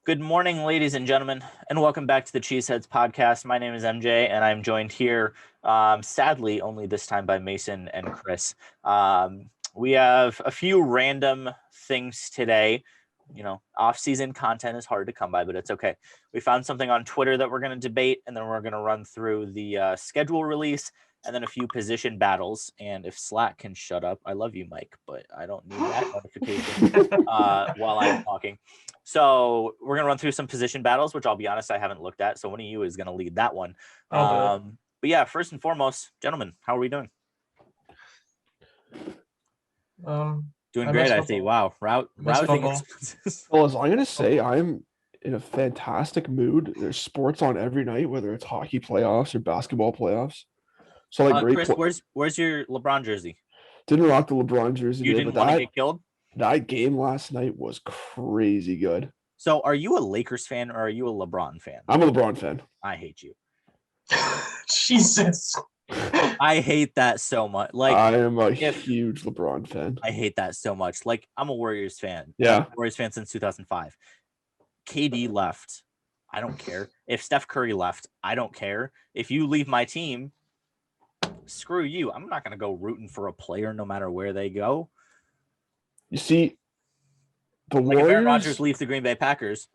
Good morning, ladies and gentlemen, and welcome back to the Cheeseheads podcast. My name is MJ, and I'm joined here, sadly, only this time by Mason and Chris. We have a few random things today. You know, off-season content is hard to come by, but it's okay. We found something on Twitter that we're going to debate, and then we're going to run through the schedule release and then a few position battles. And if Slack can shut up, I love you, Mike, but I don't need that notification while I'm talking. So we're going to run through some position battles, which I'll be honest, I haven't looked at. So one of you is going to lead that one. But yeah, first and foremost, gentlemen, how are we doing? Doing great, I see. Wow. Rousing expenses. Well, as I'm going to say, I'm in a fantastic mood. There's sports on every night, whether it's hockey playoffs or basketball playoffs. So like Chris, where's your LeBron jersey? Didn't rock the LeBron jersey. You didn't want to get killed? That game last night was crazy good. So are you a Lakers fan or are you a LeBron fan? I'm a LeBron fan. I hate you. Jesus. I hate that so much. Like, I am a huge LeBron fan. I hate that so much. Like, I'm a Warriors fan. Yeah. I'm a Warriors fan since 2005. KD left. I don't care. If Steph Curry left, I don't care. If you leave my team, screw you. I'm not going to go rooting for a player no matter where they go. You see, the like Warriors. If Aaron Rodgers leaves the Green Bay Packers.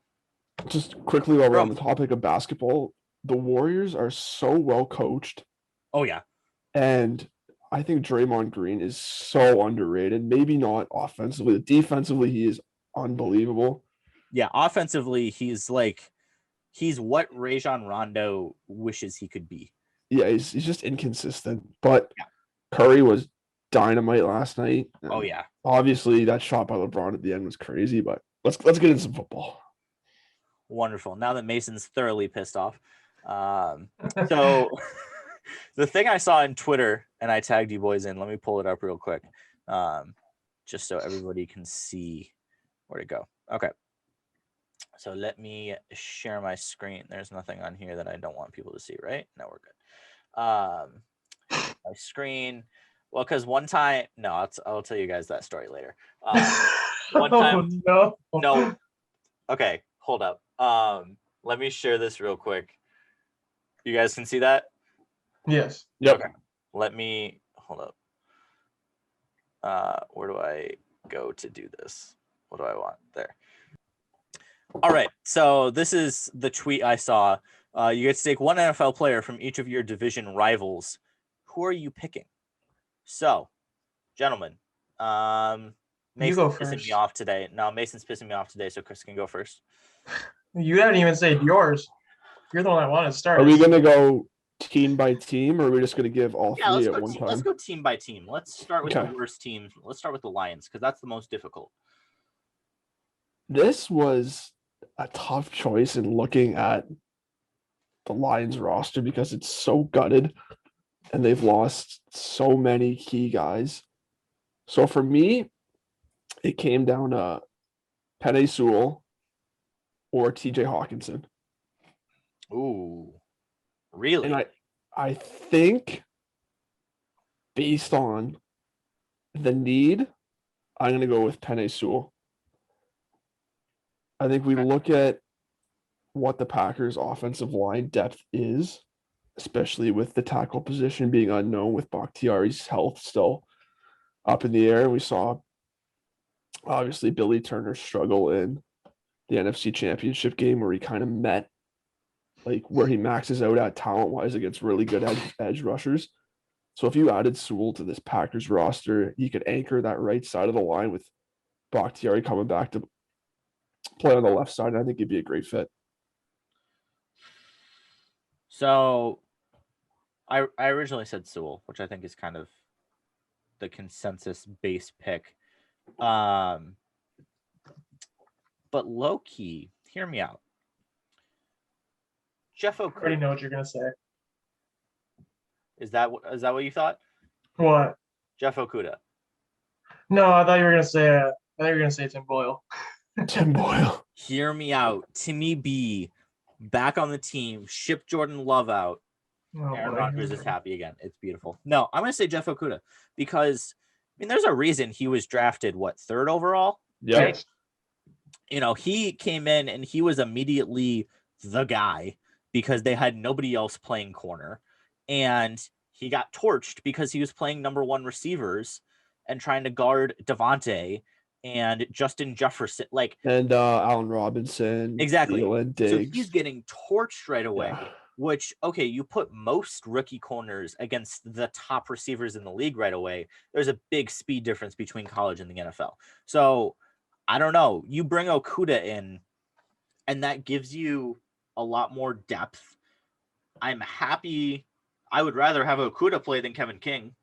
Just quickly while we're on the topic of basketball, the Warriors are so well coached. Oh, yeah. And I think Draymond Green is so underrated. Maybe not offensively. Defensively, he is unbelievable. Yeah, offensively, he's what Rajon Rondo wishes he could be. Yeah, he's just inconsistent. But yeah. Curry was dynamite last night. Oh, yeah. Obviously, that shot by LeBron at the end was crazy, but let's get into some football. Wonderful. Now that Mason's thoroughly pissed off. So the thing I saw on Twitter, and I tagged you boys in, let me pull it up real quick, just so everybody can see where to go. Okay. So let me share my screen. There's nothing on here that I don't want people to see, right? No, we're good. My screen. Well, because one time, no, I'll tell you guys that story later. One time, no. Okay, hold up. Let me share this real quick. You guys can see that? Yes. Yep. Okay. Let me hold up. Where do I go to do this? What do I want? There. All right. So this is the tweet I saw. You get to take one NFL player from each of your division rivals. Who are you picking? So, gentlemen, Mason's pissing me off today. No, Mason's pissing me off today, so Chris can go first. You haven't even said yours. You're the one I want to start. Are we going to go team by team, or are we just going to give all three at one time? Let's go team by team. Let's start with the worst team. Let's start with the Lions, because that's the most difficult. This was a tough choice in looking at the Lions roster because it's so gutted. And they've lost so many key guys. So for me, it came down to Penei Sewell or TJ Hawkinson. Ooh, really? And I think based on the need, I'm going to go with Penei Sewell. I think we look at what the Packers' offensive line depth is, especially with the tackle position being unknown, with Bakhtiari's health still up in the air. We saw, obviously, Billy Turner struggle in the NFC Championship game where he kind of met, like, where he maxes out at talent-wise against really good edge rushers. So if you added Sewell to this Packers roster, he could anchor that right side of the line with Bakhtiari coming back to play on the left side, and I think he'd be a great fit. So I originally said Sewell, which I think is kind of the consensus base pick. But low key, hear me out. Jeff Okudah. I already know what you're gonna say. Is that what you thought? What? Jeff Okudah. No, I thought you were gonna say Tim Boyle. Tim Boyle. Hear me out. Timmy B back on the team. Ship Jordan Love out. Aaron Rodgers is happy again. It's beautiful. No, I'm going to say Jeff Okudah because, I mean, there's a reason he was drafted, 3rd overall? Yeah. Right? he came in and he was immediately the guy because they had nobody else playing corner. And he got torched because he was playing number one receivers and trying to guard Devontae and Justin Jefferson. And Allen Robinson, Exactly. Thielen, So Diggs. he's getting torched right away, Yeah. which, okay, you put most rookie corners against the top receivers in the league right away. There's a big speed difference between college and the NFL. So I don't know. You bring Okudah in, and that gives you a lot more depth. I'm happy. I would rather have Okudah play than Kevin King.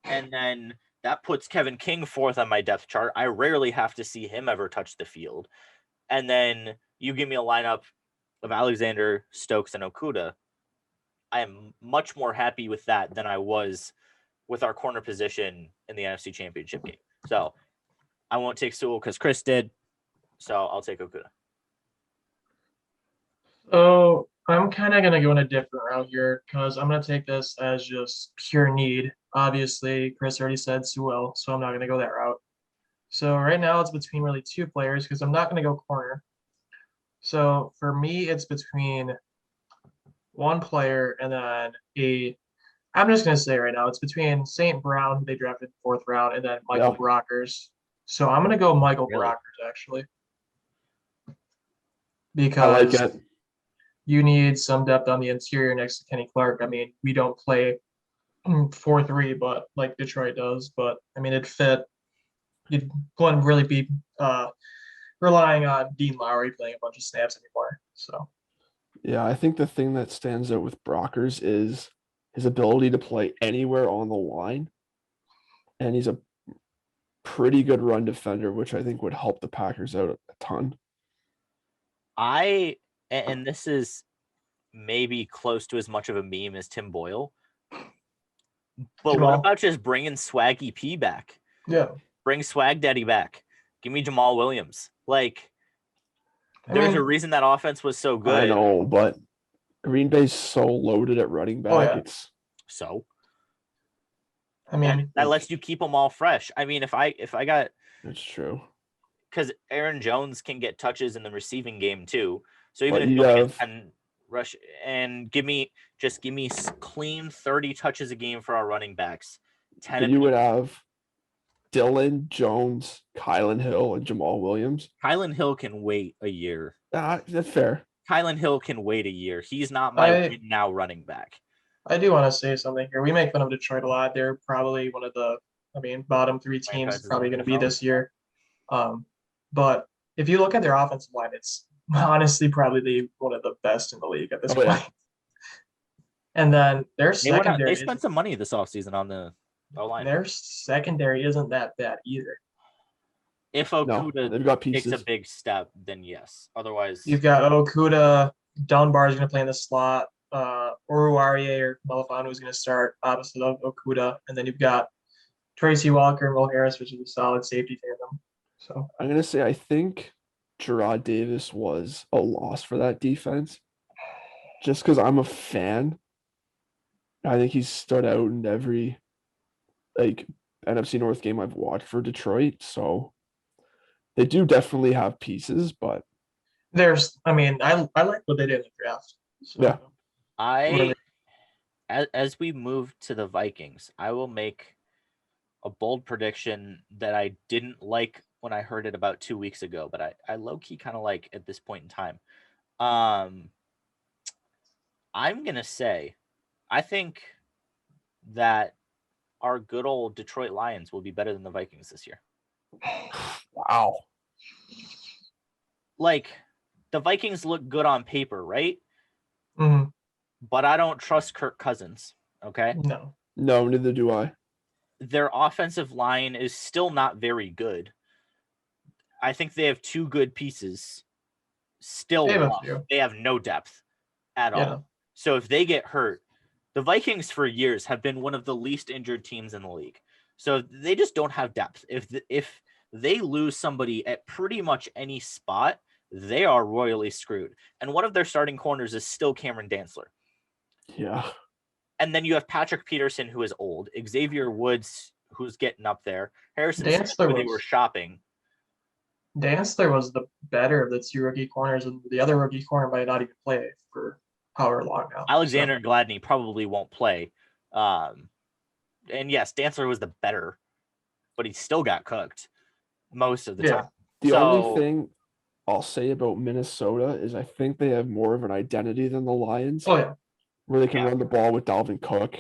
And then that puts Kevin King fourth on my depth chart. I rarely have to see him ever touch the field. And then you give me a lineup of Alexander, Stokes, and Okudah. I am much more happy with that than I was with our corner position in the NFC Championship game. So I won't take Sewell because Chris did. So I'll take Okudah. So I'm kind of going to go in a different route here because I'm going to take this as just pure need. Obviously, Chris already said Sewell, so I'm not going to go that route. So right now it's between really two players because I'm not going to go corner. So for me, it's between one player and then I'm just going to say right now, it's between St. Brown, who they drafted fourth round, and then Michael Yeah. Brockers. So I'm going to go Michael Really? Brockers, actually. I Because like it. you need some depth on the interior next to Kenny Clark. I mean, we don't play 4-3, but like Detroit does. But I mean, it fit. You wouldn't really be relying on Dean Lowry playing a bunch of snaps anymore. So Yeah, I think the thing that stands out with Brockers is his ability to play anywhere on the line. And he's a pretty good run defender, which I think would help the Packers out a ton. And this is maybe close to as much of a meme as Tim Boyle. But Jamal. what about just bringing Swaggy P back? Yeah. Bring Swag Daddy back. Give me Jamal Williams. There's a reason that offense was so good. I know, but Green Bay's so loaded at running back. Oh, yeah. It's So I mean, that lets you keep them all fresh. I mean, if I got, it's true. because Aaron Jones can get touches in the receiving game too. So even But if you you only have- get 10 rush and give me clean 30 touches a game for our running backs. 10 But you would have Dylan, Jones, Kylan Hill, and Jamal Williams. Kylan Hill can wait a year. That's fair. Kylan Hill can wait a year. He's not my now running back. I do want to say something here. We make fun of Detroit a lot. They're probably one of the, bottom three teams Franchises probably in the going to be NFL. this year. But if you look at their offensive line, it's honestly probably one of the best in the league at this point. Yeah. And then their They secondary, spent some money this offseason on the O-line. their secondary isn't that bad either. If No, Okudah they've got takes pieces. a big step, then yes. Otherwise, You've got Okudah, Dunbar is going to play in the slot. Oruwariye or Malafanu is going to start opposite of Okudah. And then you've got Tracy Walker and Will Harris, which is a solid safety tandem. So I'm going to say I think Gerard Davis was a loss for that defense. Just because I'm a fan. I think he's stood out in every NFC North game I've watched for Detroit. So they do definitely have pieces, but I like what they did in the draft. So, yeah. As we move to the Vikings, I will make a bold prediction that I didn't like when I heard it about 2 weeks ago, but I low-key kind of like at this point in time. I'm going to say, I think that our good old Detroit Lions will be better than the Vikings this year. Wow. The Vikings look good on paper, right? Mm-hmm. But I don't trust Kirk Cousins, okay? No, neither do I. Their offensive line is still not very good. I think they have two good pieces. Still, they have no depth at all. So if they get hurt, the Vikings for years have been one of the least injured teams in the league. So they just don't have depth. If they lose somebody at pretty much any spot, they are royally screwed. And one of their starting corners is still Cameron Dantzler. Yeah. And then you have Patrick Peterson, who is old. Xavier Woods, who's getting up there. Harrison Smith, who they were shopping. Dantzler was the better of the two rookie corners, and the other rookie corner might not even play for however long now. Alexander Gladney probably won't play. And yes, Dantzler was the better, but he still got cooked most of the time. The only thing I'll say about Minnesota is I think they have more of an identity than the Lions. Oh, yeah. Where they can run the ball with Dalvin Cook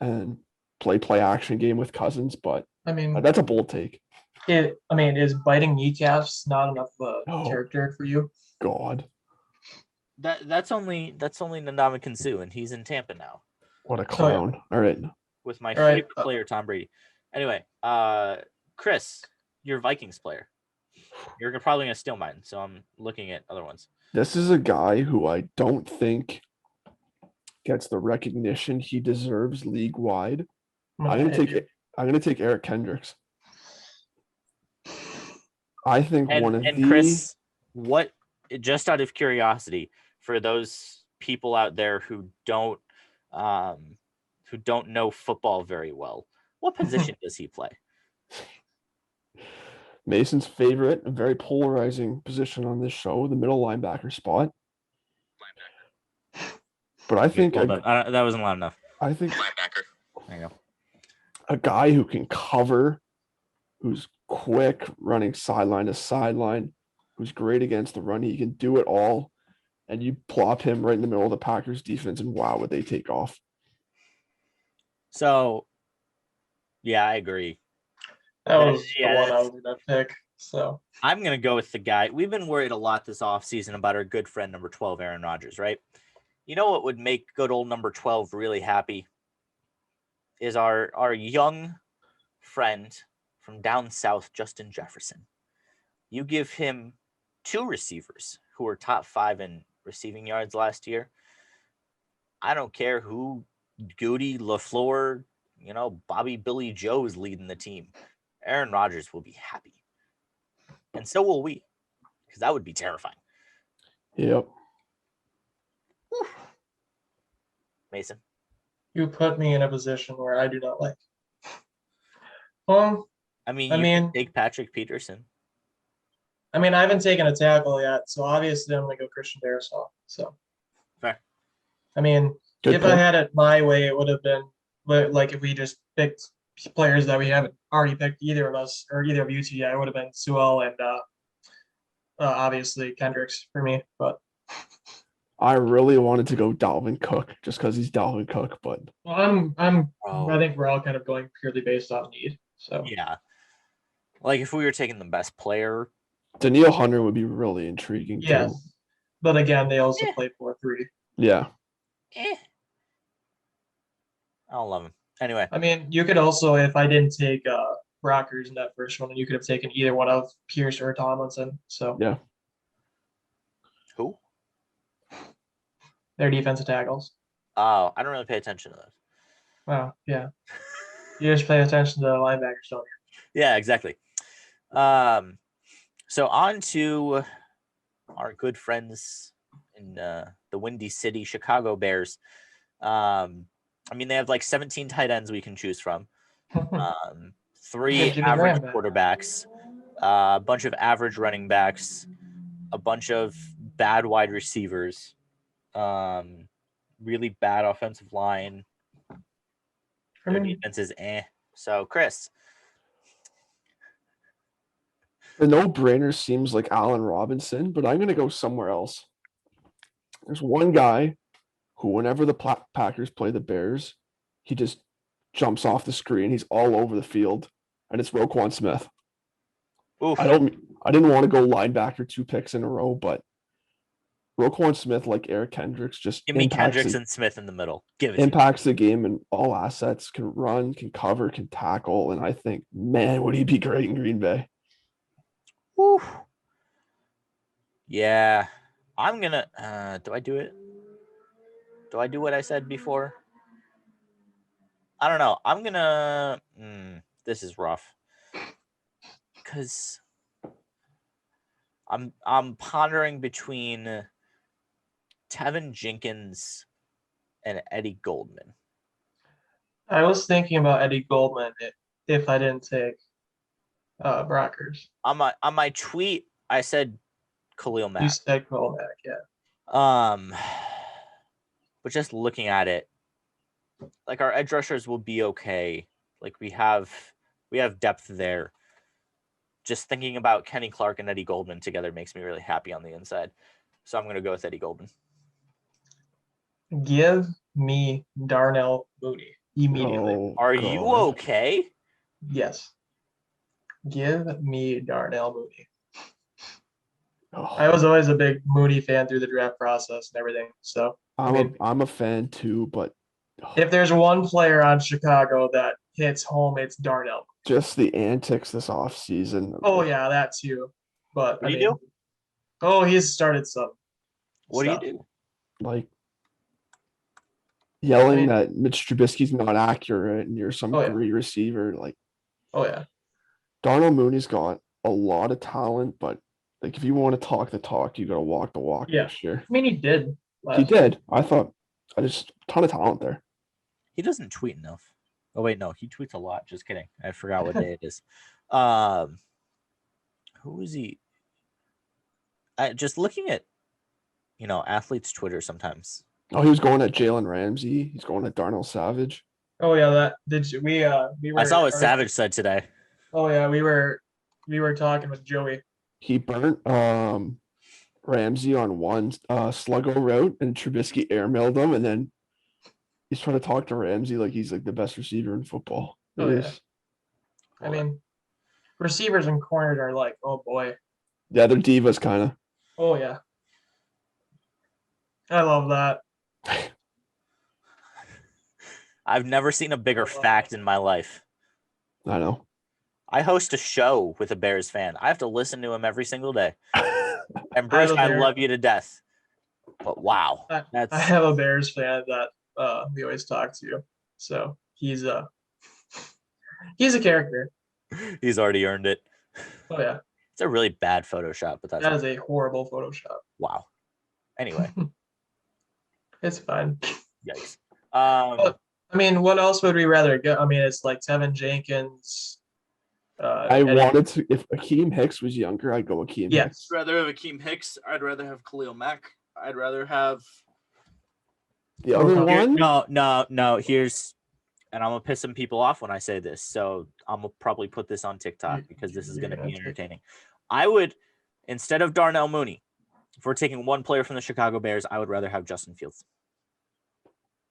and play action game with Cousins, but I mean, that's a bold take. Is biting kneecaps not enough of a character for you? God. That's only Ndamukong Suh, and he's in Tampa now. What a clown. All right. With my favorite player, Tom Brady. Anyway, Chris, your Vikings player. You're probably going to steal mine, so I'm looking at other ones. This is a guy who I don't think gets the recognition he deserves league-wide. I'm gonna take Eric Kendricks. I think Chris, what, just out of curiosity, for those people out there who don't know football very well, what position does he play? Mason's favorite, a very polarizing position on this show, the middle linebacker spot. But I think that wasn't loud enough. I think linebacker. There you go. A guy who can cover, who's quick, running sideline to sideline, who's great against the run. He can do it all. And you plop him right in the middle of the Packers defense, and wow, would they take off. So, yeah, I agree. That was the one I was going to pick. So I'm going to go with the guy. We've been worried a lot this offseason about our good friend, number 12, Aaron Rodgers, right? You know what would make good old number 12 really happy is our young friend from down south, Justin Jefferson. You give him 2 receivers who were top 5 in receiving yards last year. I don't care who Goody, LaFleur, Bobby Billy Joe's leading the team. Aaron Rodgers will be happy. And so will we, because that would be terrifying. Yep. Whew. Mason. You put me in a position where I do not like. You can take Patrick Peterson. I haven't taken a tackle yet, so obviously I'm going to go Christian Darrisaw. So, fair. If I had it my way, it would have been like if we just picked players that we haven't already picked, either of us or either of you two. Yeah, it would have been Sewell and obviously Kendricks for me. But I really wanted to go Dalvin Cook just because he's Dalvin Cook, but I think we're all kind of going purely based on need. So yeah, like if we were taking the best player, Danielle Hunter would be really intriguing too. But again, they also play 4-3. Yeah. I don't love him. Anyway, you could also, if I didn't take Rockers in that first one, you could have taken either one of Pierce or Tomlinson. So yeah. Who? Their defensive tackles. Oh, I don't really pay attention to those. Wow, yeah. You just pay attention to the linebackers, don't you? Yeah, exactly. So on to our good friends in the Windy City, Chicago Bears. They have like 17 tight ends we can choose from. 3 average quarterbacks, a bunch of average running backs, a bunch of bad wide receivers, really bad offensive line. Their defense is So, Chris. The no-brainer seems like Allen Robinson, but I'm going to go somewhere else. There's one guy who, whenever the Packers play the Bears, he just jumps off the screen. He's all over the field, and it's Roquan Smith. Oof. I didn't want to go linebacker 2 picks in a row, but Roquan Smith, like Eric Kendricks, just give me Kendricks and Smith in the middle. Impacts the game in all assets, can run, can cover, can tackle, and I think, man, would he be great in Green Bay? Woo. Yeah, I'm gonna. Do I do it? Do I do what I said before? I don't know. I'm gonna. This is rough because I'm pondering between Tevin Jenkins and Eddie Goldman. I was thinking about Eddie Goldman if I didn't take Brockers. On my tweet, I said Khalil You Mack. said Khalil Mack, yeah. But just looking at it, like our edge rushers will be okay. Like we have depth there. Just thinking about Kenny Clark and Eddie Goldman together makes me really happy on the inside. So I'm going to go with Eddie Goldman. Give me Darnell Mooney immediately. Oh, Are you God. okay? Yes. Give me Darnell Mooney. Oh, I was always a big Mooney fan through the draft process and everything. So I'm a fan too, but if there's one player on Chicago that hits home, it's Darnell. just the antics this offseason. Oh yeah, that too. But What do you do? Oh, he's started some. What stuff. do you do? Like yelling I mean- that Mitch Trubisky's not accurate and you're some Oh, yeah. great receiver. Like Oh yeah. Darnell Mooney's got a lot of talent, but like if you want to talk the talk, you got to walk the walk Yeah. this year. I mean, he did. He did. I thought I just a ton of talent there. He doesn't tweet enough. Oh wait, no, he tweets a lot. Just kidding. I forgot what day it is. Who is he? Just looking at, athletes' Twitter sometimes. Oh, he was going at Jalen Ramsey. He's going at Darnell Savage. Oh yeah, that did you? We were. I saw what Savage said today. Oh yeah, we were talking with Joey. He burnt Ramsey on one sluggo route, and Trubisky airmailed him, and then he's trying to talk to Ramsey like he's like the best receiver in football. Oh, It yeah. is. I mean, receivers and corners are like, oh boy. Yeah, they're divas kind of. Oh yeah. I love that. I've never seen a bigger fact in my life. I know. I host a show with a Bears fan. I have to listen to him every single day. And Bruce, have a I Bear- love you to death. But wow, I that's have a Bears fan that we always talk to. So he's a character. he's already earned it. Oh yeah. It's a really bad Photoshop, but that's That is a horrible Photoshop. wow. Anyway, It's fine. yikes. I mean, what else would we rather get? I mean, it's like Tevin Jenkins. I wanted to. If Akeem Hicks was younger, I'd go Akeem Yeah. Hicks. I'd rather have Akeem Hicks. I'd rather have Khalil Mack. I'd rather have The other Here- one, no. Here's, and I'm gonna piss some people off when I say this, so I'm gonna probably put this on TikTok because this is You're gonna gonna be take- entertaining. I would, instead of Darnell Mooney, if we're taking one player from the Chicago Bears, I would rather have Justin Fields.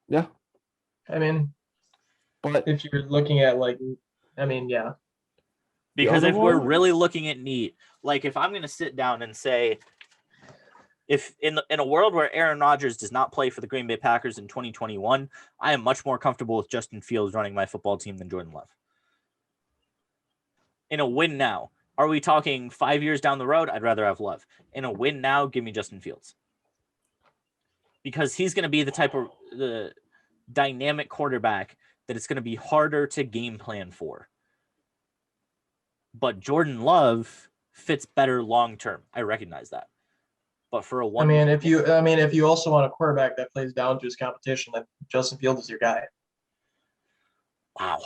yeah. I mean, But if you're looking at like, I mean, yeah. Because other if we're one? really looking at need, like if I'm gonna sit down and say, if in a world where Aaron Rodgers does not play for the Green Bay Packers in 2021, I am much more comfortable with Justin Fields running my football team than Jordan Love. In a win now, are we talking 5 years down the road? I'd rather have Love. In a win now, give me Justin Fields. Because he's going to be the dynamic quarterback that it's going to be harder to game plan for. But Jordan Love fits better long term. I recognize that. But for a one, I mean, if you also want a quarterback that plays down to his competition, then Justin Fields is your guy. wow,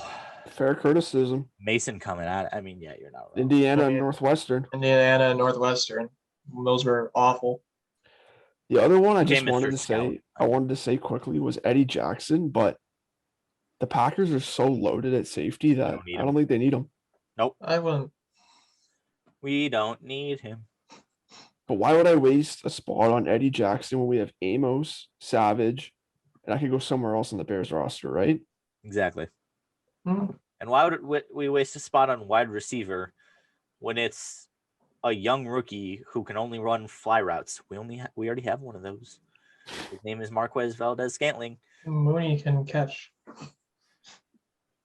fair criticism. Mason coming at it. I mean, yeah, you're not wrong. Indiana I and mean- Northwestern. Indiana and Northwestern, those were awful. The other one I just Okay, Mr. wanted to Scout. say, I wanted to say quickly was Eddie Jackson, but the Packers are so loaded at safety that don't need I don't him. think they need him. I wouldn't. We don't need him. But why would I waste a spot on Eddie Jackson when we have Amos, Savage, and I could go somewhere else on the Bears roster, right? Exactly. Hmm. And why would we waste a spot on wide receiver when it's a young rookie who can only run fly routes? We already have one of those. His name is Marquez Valdez-Scantling. Mooney can catch.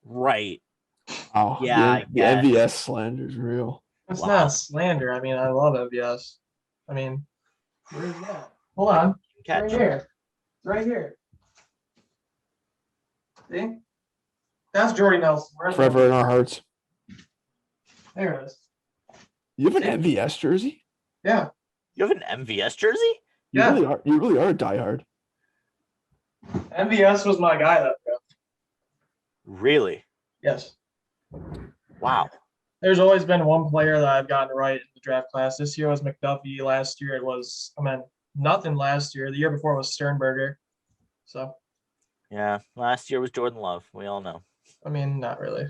Right. Oh, Yeah, the I MVS slander is real. It's Wow. not slander. I mean, I love MVS. I mean, where's that? Hold on. It's Catch. right here. It's right here. See? That's Jordy Nelson. Where's Forever in our hearts. There it is. You have an MVS jersey? Yeah. You have an MVS jersey? You Yeah. really are a diehard. MVS was my guy that year. Really? Yes. Wow. There's always been one player that I've gotten right in the draft class. This year was McDuffie. Last year it was, nothing last year. The year before was Sternberger. So, Yeah, last year was Jordan Love. We all know. not really.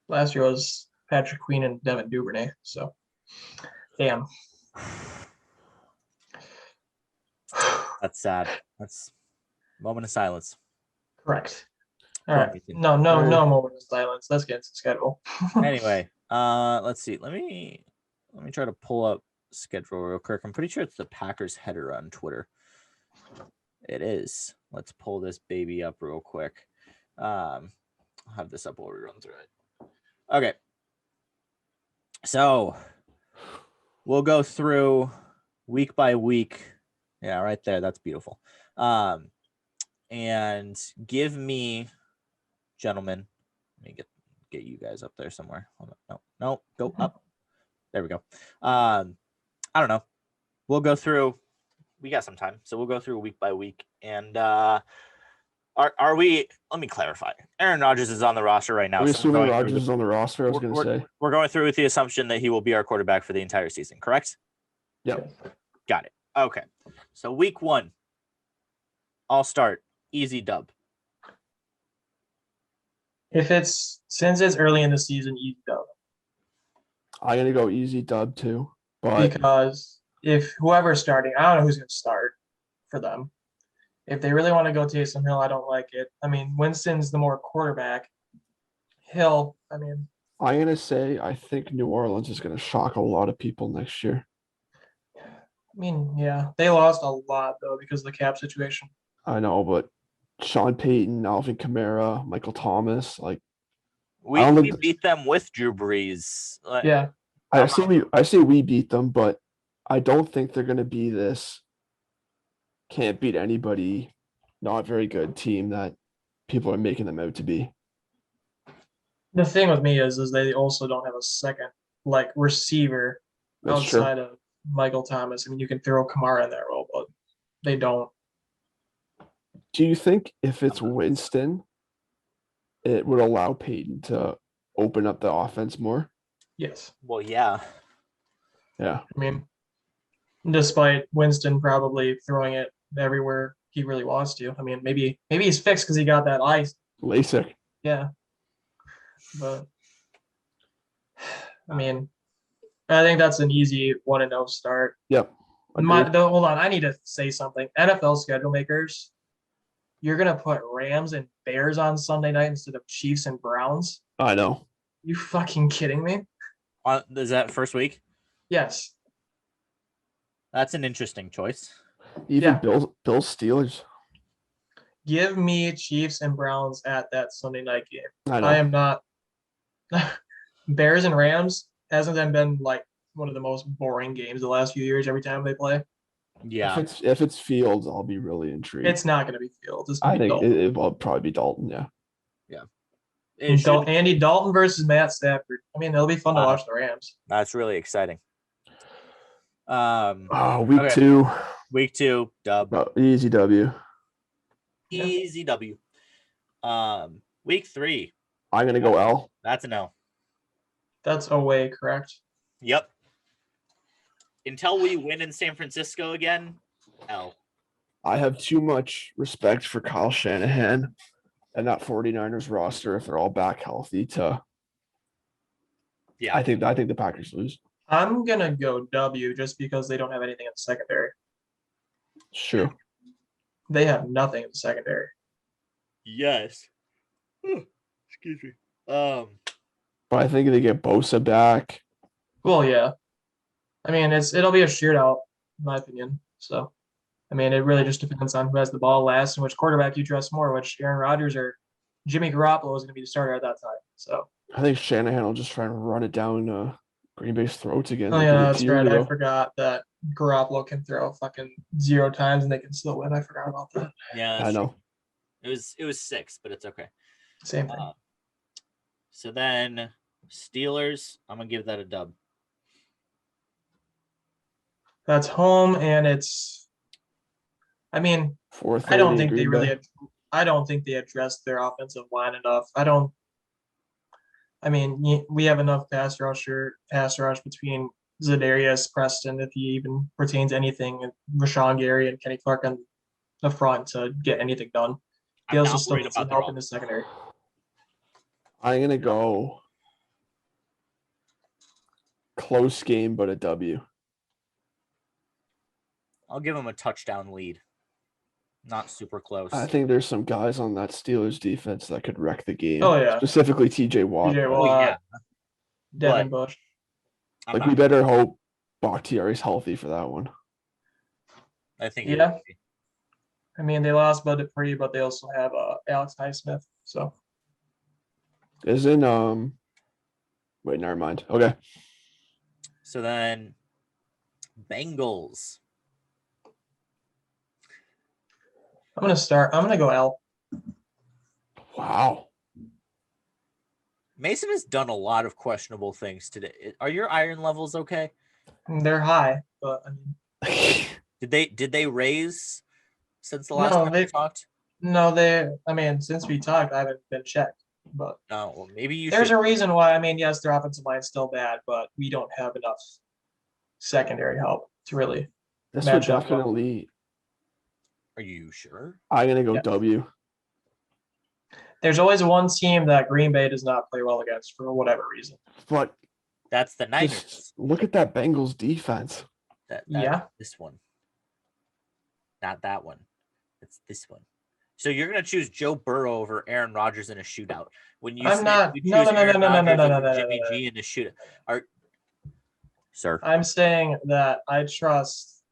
Last year was Patrick Queen and Devin Duvernay. So, damn. That's sad. That's moment of silence. Correct. All Poor right. Mason. No moment of silence. Let's get into the schedule. Anyway, let's see. Let me try to pull up schedule real quick. I'm pretty sure it's the Packers header on Twitter. It is. Let's pull this baby up real quick. I'll have this up while we run through it. Okay. So we'll go through week by week. Yeah, right there. That's beautiful. And give me, gentlemen, let me get you guys up there somewhere. Hold on. No, go up. There we go. I don't know. We'll go through. We got some time, so we'll go through week by week. And are we? Let me clarify. Aaron Rodgers is on the roster right now. Are we so assuming Rodgers is on the roster? I was going to say. We're going through with the assumption that he will be our quarterback for the entire season. Correct? Yep. Got it. Okay. So week 1, I'll start. Easy dub. Since it's early in the season, easy dub. I'm going to go easy dub too. But because if whoever's starting, I don't know who's going to start for them. If they really want to go Taysom Hill, I don't like it. Winston's the more quarterback. Hill, I'm going to say I think New Orleans is going to shock a lot of people next year. Yeah, they lost a lot though because of the cap situation. I know, but Sean Payton, Alvin Kamara, Michael Thomas, we beat them with Drew Brees. Yeah. I say we beat them, but I don't think they're going to be this can't beat anybody, not very good team that people are making them out to be. The thing with me is they also don't have a second receiver outside of Michael Thomas. You can throw Kamara in that role, but they don't. Do you think if it's Winston, it would allow Peyton to open up the offense more? Yes. Well, yeah. Yeah. Despite Winston probably throwing it everywhere he really wants to. Maybe he's fixed because he got that ice. LASIK. Yeah. But I think that's an easy 1-0 start. Yep. Hold on, I need to say something. NFL schedule makers, you're gonna put Rams and Bears on Sunday night instead of Chiefs and Browns? I know. You fucking kidding me? Is that first week? Yes. That's an interesting choice. Even Bills Steelers. Give me Chiefs and Browns at that Sunday night game. I know. I am not. Bears and Rams hasn't been one of the most boring games the last few years every time they play. Yeah. If it's Fields, I'll be really intrigued. It's not going to be Fields. I think it will probably be Dalton. Yeah. Yeah. Andy Dalton versus Matt Stafford. It'll be fun to watch the Rams. That's really exciting. Week 2. Week 2, dub. Easy W. Easy W. Week 3. I'm gonna go L. That's an L. That's away, correct? Yep. Until we win in San Francisco again, L. I have too much respect for Kyle Shanahan and that 49ers roster if they're all back healthy to. Yeah. I think the Packers lose. I'm gonna go W just because they don't have anything in the secondary. Sure. They have nothing in the secondary. Yes. Excuse me. But I think they get Bosa back. Well, yeah. It'll be a shootout, in my opinion. So, it really just depends on who has the ball last and which quarterback you trust more, which Aaron Rodgers or Jimmy Garoppolo is going to be the starter at that time. So, I think Shanahan will just try and run it down Green Bay's throats again. Oh, yeah, that's right. I forgot that Garoppolo can throw fucking 0 times and they can still win. I forgot about that. Yeah, I know. True. It was 6, but it's okay. Same thing. So then Steelers, I'm gonna give that a dub. That's home, and it's. I don't think they addressed their offensive line enough. I mean, we have enough pass rush between Zadarius, Preston, if he even pertains to anything, and Rashawn Gary and Kenny Clark on the front to get anything done. He I'm also not still worried needs some about the help run. in the secondary. I'm gonna go close game, but a W. I'll give them a touchdown lead. Not super close. I think there's some guys on that Steelers defense that could wreck the game. Oh, yeah. Specifically TJ Watt. TJ Oh Watt, yeah, Devin but Bush. I'm Like not. we better hope Bakhtiari's healthy for that one. I think. Yeah. I mean, they lost Bud Dupree, but they also have Alex Highsmith. So Isn't wait, never mind. Okay. So then, Bengals. I'm gonna go L. Wow. Mason has done a lot of questionable things today. Are your iron levels okay? They're high, but I mean, Did they raise since the last No, time they- we talked? no, they. I mean, since we talked, I haven't been checked. But No, well, maybe you there's should. a reason why. I mean, yes, their offensive line's still bad, but we don't have enough secondary help to really. This would Match up well. definitely. Are you sure? I'm gonna go Yeah. W. There's always one team that Green Bay does not play well against for whatever reason. But That's the Niners. just look at that Bengals defense. That's Yeah. this one. Not that one. It's this one. So you're gonna choose Joe Burrow over Aaron Rodgers in a shootout. When you I'm said not- you no, choose no, Aaron no, no, no, Rodgers no, no, over no, no, Jimmy no, no. G in a shootout, sir. I'm saying that I trust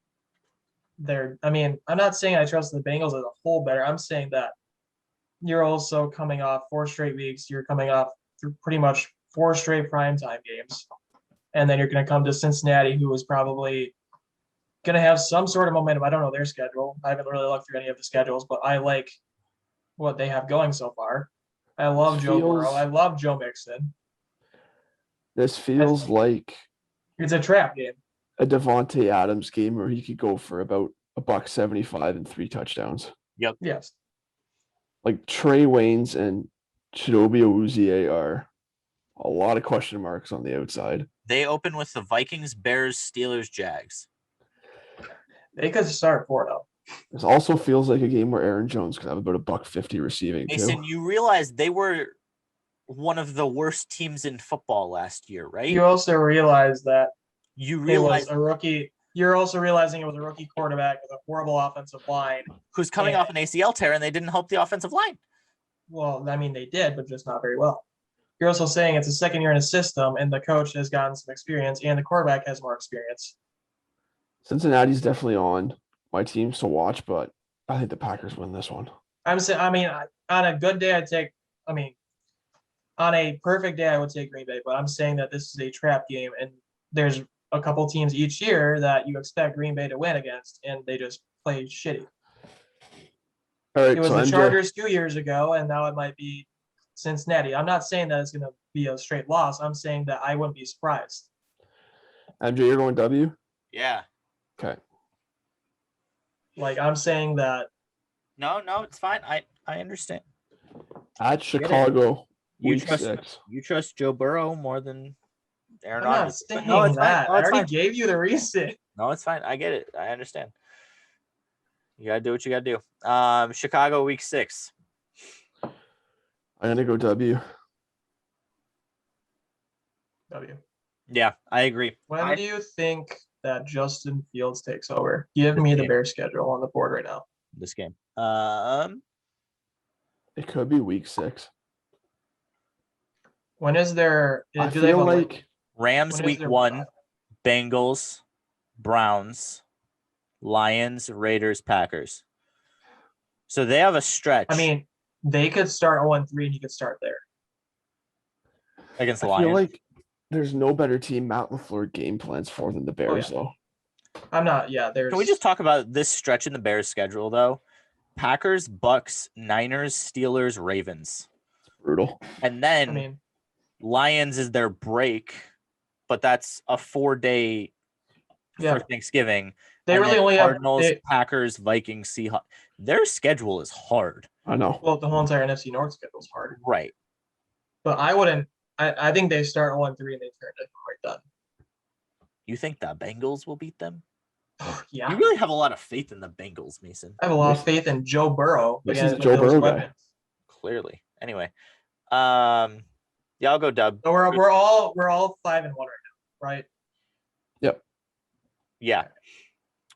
their. I mean, I'm not saying I trust the Bengals as a whole better. I'm saying that you're also coming off 4 straight weeks. You're coming off through pretty much 4 straight primetime games, and then you're going to come to Cincinnati, who is probably going to have some sort of momentum. I don't know their schedule. I haven't really looked through any of the schedules, but I like what they have going so far. I love Joe Burrow. I love Joe Mixon. This feels like It's a trap game. a Devontae Adams game where he could go for about $175 and 3 touchdowns. Yes. Like Trey Waynes and Chidobe Awuzie are a lot of question marks on the outside. They open with the Vikings, Bears, Steelers, Jags. They could start 4-0. This also feels like a game where Aaron Jones could have about $150 receiving Mason, too. you realize they were one of the worst teams in football last year, right? You also realize that You it realize was a rookie. You're also realizing it was a rookie quarterback with a horrible offensive line. who's coming off an ACL tear, and they didn't help the offensive line. Well, I mean, they did, but just not very well. You're also saying it's a second year in a system, and the coach has gotten some experience, and the quarterback has more experience. Cincinnati's definitely on my teams to watch, but I think the Packers win this one. I'm saying, I mean, on a good day, on a perfect day, I would take Green Bay, but I'm saying that this is a trap game, and there's a couple teams each year that you expect Green Bay to win against, and they just play shitty. All right, It was so the MJ, Chargers 2 years ago, and now it might be Cincinnati. I'm not saying that it's going to be a straight loss. I'm saying that I wouldn't be surprised. you're going W? Yeah. Okay. Like, I'm saying that No, it's fine. I understand. At Chicago, You week trust 6. you trust Joe Burrow more than Aaron I'm not Rodgers. saying No, it's that. fine. No, I it's already fine. gave you the reason. No, it's fine. I get it. I understand. You gotta do what you gotta do. Chicago week 6. I'm going to go W. W. Yeah, I agree. When do you think that Justin Fields takes over? Give me the game. Bears schedule on the board right now. This game. It could be week 6. When is there? I Do they have feel a like Rams when is week their 1, bye? Bengals, Browns, Lions, Raiders, Packers. So they have a stretch. I mean, they could start 0-3, and you could start there. against the I feel Lions. like there's no better team Matt LaFleur game plans for than the Bears, though. I'm not. Yeah, there's. Can we just talk about this stretch in the Bears schedule though? Packers, Bucks, Niners, Steelers, Ravens. Brutal. And then I mean, Lions is their break, but that's a 4-day yeah, for Thanksgiving. they And really then only Cardinals, have. Packers, Vikings, Seahawks. Their schedule is hard. I know. Well, the whole entire NFC North schedule is hard, Right. but I wouldn't. I think they start 0-3 and they turn it right done. You think the Bengals will beat them? Yeah. You really have a lot of faith in the Bengals, Mason. I have a lot of faith in Joe Burrow. This again, is a with Joe those Burrow guy. weapons. Clearly. Anyway, yeah, I'll go dub. So we're all 5-1 right now, right? Yep. Yeah.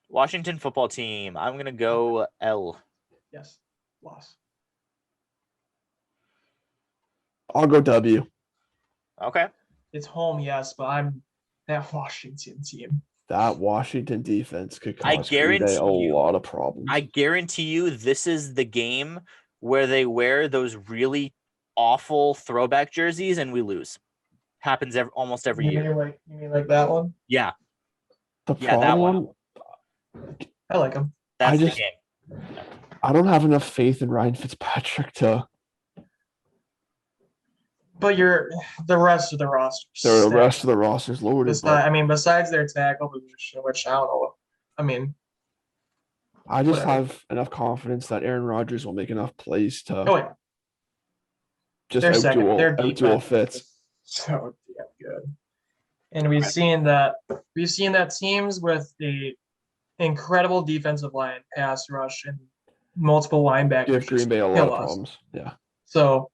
Washington football team. I'm gonna go L. Yes. Loss. I'll go W. Okay. It's home, yes, but I'm that Washington team. That Washington defense could I cause Green Bay a guarantee you- lot of problems. I guarantee you this is the game where they wear those really awful throwback jerseys and we lose. Happens almost every year. You mean like that one? Yeah, The yeah, that problem, I like them. that's just- the game. I don't have enough faith in Ryan Fitzpatrick to. But the rest of the roster. The rest of the roster's loaded. Besides their tackle position, which I don't know. I mean, I just whatever. have enough confidence that Aaron Rodgers will make enough plays to oh yeah, just their second, their outduel defense Fitz. is so damn good. And we've seen that teams with the incredible defensive line, pass rush, and multiple linebackers Give Green just Bay a lot kill of us. problems. Yeah. So,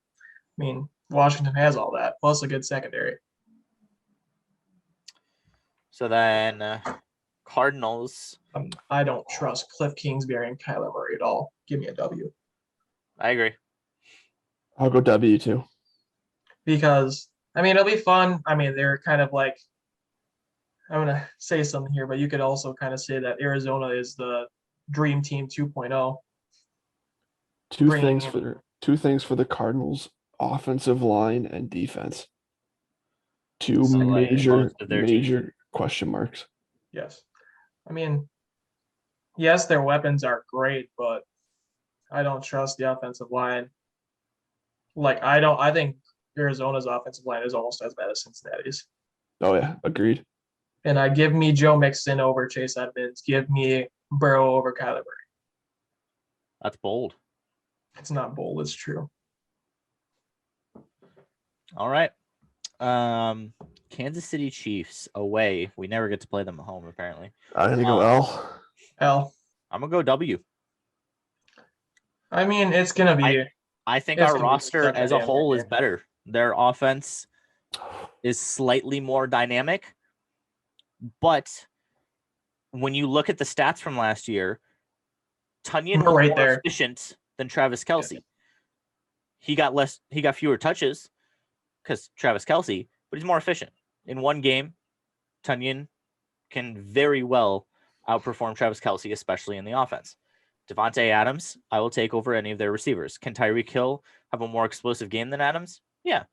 I mean, Washington has all that, plus a good secondary. So then Cardinals. I don't trust Cliff Kingsbury and Kyler Murray at all. Give me a W. I agree. I'll go W too. Because, it'll be fun. They're kind of like, I'm going to say something here, but you could also kind of say that Arizona is the dream team 2.0. Two things for the Cardinals: offensive line and defense. Two So, like, major most of their team. question marks. Yes. Yes, their weapons are great, but I don't trust the offensive line. I think Arizona's offensive line is almost as bad as Cincinnati's. Oh yeah, agreed. And I give me Joe Mixon over Chase Edmonds. Give me Burrow over Kyler Murray. That's bold. It's not bold. It's true. All right. Kansas City Chiefs away. We never get to play them at home, apparently. I'm gonna go L. L. I'm gonna go W. It's gonna be. I think It's our gonna be roster such a as a damn whole good is game. better. Their offense is slightly more dynamic, but when you look at the stats from last year, Tunyon We're was right more there. efficient than Travis Kelce. He got fewer touches because Travis Kelce, but he's more efficient. In one game, Tunyon can very well outperform Travis Kelce, especially in the offense. Devontae Adams, I will take over any of their receivers. Can Tyreek Hill have a more explosive game than Adams? Yeah,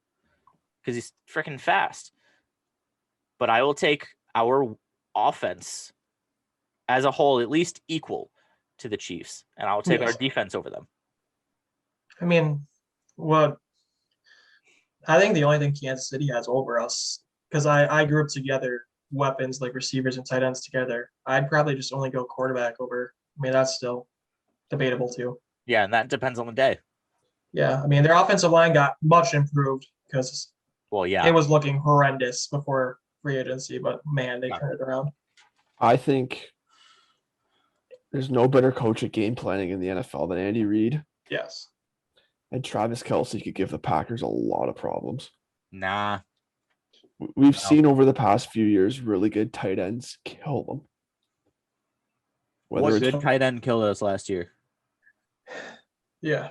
because he's freaking fast. But I will take our offense as a whole at least equal to the Chiefs, and I'll take our defense over them. What I think the only thing Kansas City has over us, because I group together weapons like receivers and tight ends together, I'd probably just only go quarterback over. That's still debatable too. Yeah, and that depends on the day. Yeah, their offensive line got much improved because it was looking horrendous before free agency, but man, they turned it around. I think there's no better coach at game planning in the NFL than Andy Reid. Yes. And Travis Kelce could give the Packers a lot of problems. Nah. We've seen over the past few years really good tight ends kill them. What good tight end killed us last year? Yeah.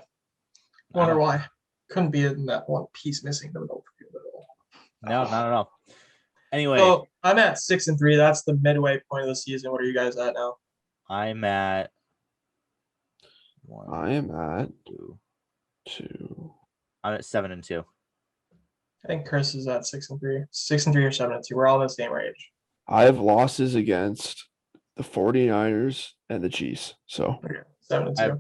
Wonder why. Couldn't be in that one piece missing the middle. No, not at all. Anyway. So I'm at 6-3. That's the midway point of the season. What are you guys at now? I'm at 2. I'm at 7-2. I think Chris is at 6-3. 6-3 or 7-2. We're all in the same range. I have losses against the 49ers and the Chiefs. So 7-2.